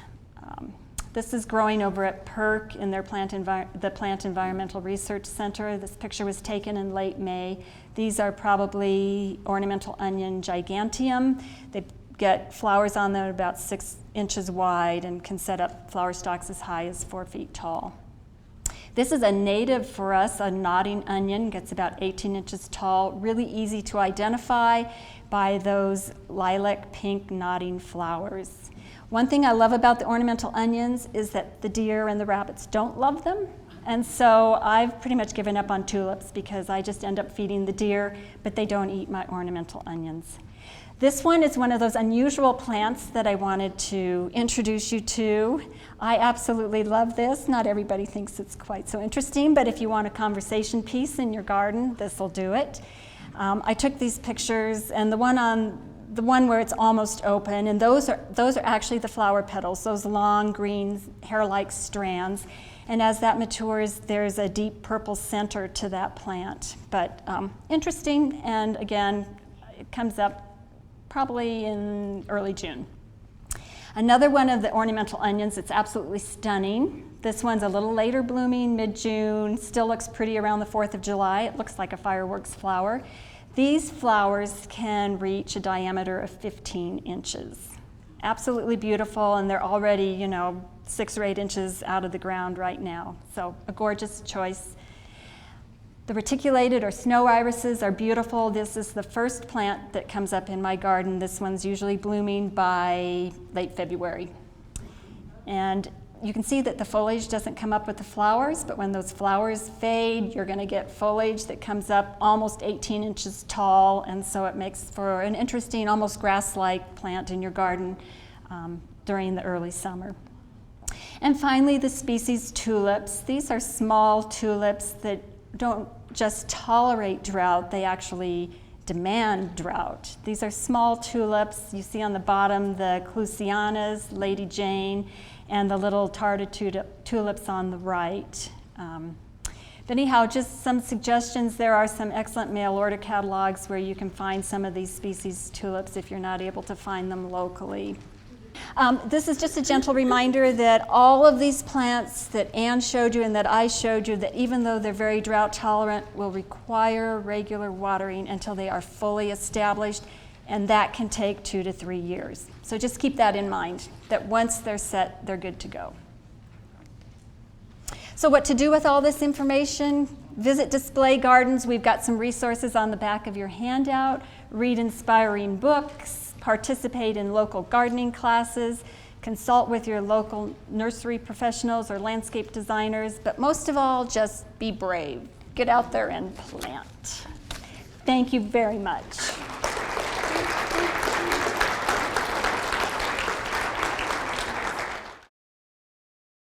[SPEAKER 2] This is growing over at PERC in their the Plant Environmental Research Center. This picture was taken in late May. These are probably ornamental onion giganteum. They get flowers on them about 6 inches wide and can set up flower stalks as high as 4 feet tall. This is a native for us, a nodding onion, gets about 18 inches tall, really easy to identify by those lilac pink nodding flowers. One thing I love about the ornamental onions is that the deer and the rabbits don't love them. And so I've pretty much given up on tulips because I just end up feeding the deer, but they don't eat my ornamental onions. This one is one of those unusual plants that I wanted to introduce you to. I absolutely love this. Not everybody thinks it's quite so interesting, but if you want a conversation piece in your garden, this will do it. I took these pictures, and the one where it's almost open, and those are actually the flower petals, those long green hair-like strands. And as that matures, there's a deep purple center to that plant. But interesting, and again, it comes up probably in early June. Another one of the ornamental onions that's absolutely stunning. This one's a little later blooming, mid-June, still looks pretty around the 4th of July. It looks like a fireworks flower. These flowers can reach a diameter of 15 inches. Absolutely beautiful, and they're already, 6 or 8 inches out of the ground right now. So a gorgeous choice. The reticulated or snow irises are beautiful. This is the first plant that comes up in my garden. This one's usually blooming by late February. And you can see that the foliage doesn't come up with the flowers, but when those flowers fade, you're going to get foliage that comes up almost 18 inches tall, and so it makes for an interesting, almost grass-like plant in your garden during the early summer. And finally, the species tulips. These are small tulips that don't just tolerate drought, they actually demand drought. These are small tulips. You see on the bottom the Clusianas, Lady Jane, and the little Tarda tulips on the right. But anyhow, just some suggestions. There are some excellent mail order catalogs where you can find some of these species tulips if you're not able to find them locally. This is just a gentle reminder that all of these plants that Anne showed you and that I showed you, that even though they're very drought tolerant, will require regular watering until they are fully established, and that can take 2 to 3 years. So just keep that in mind, that once they're set, they're good to go. So what to do with all this information? Visit Display Gardens. We've got some resources on the back of your handout. Read inspiring books. Participate in local gardening classes, consult with your local nursery professionals or landscape designers, but most of all, just be brave. Get out there and plant. Thank you very much.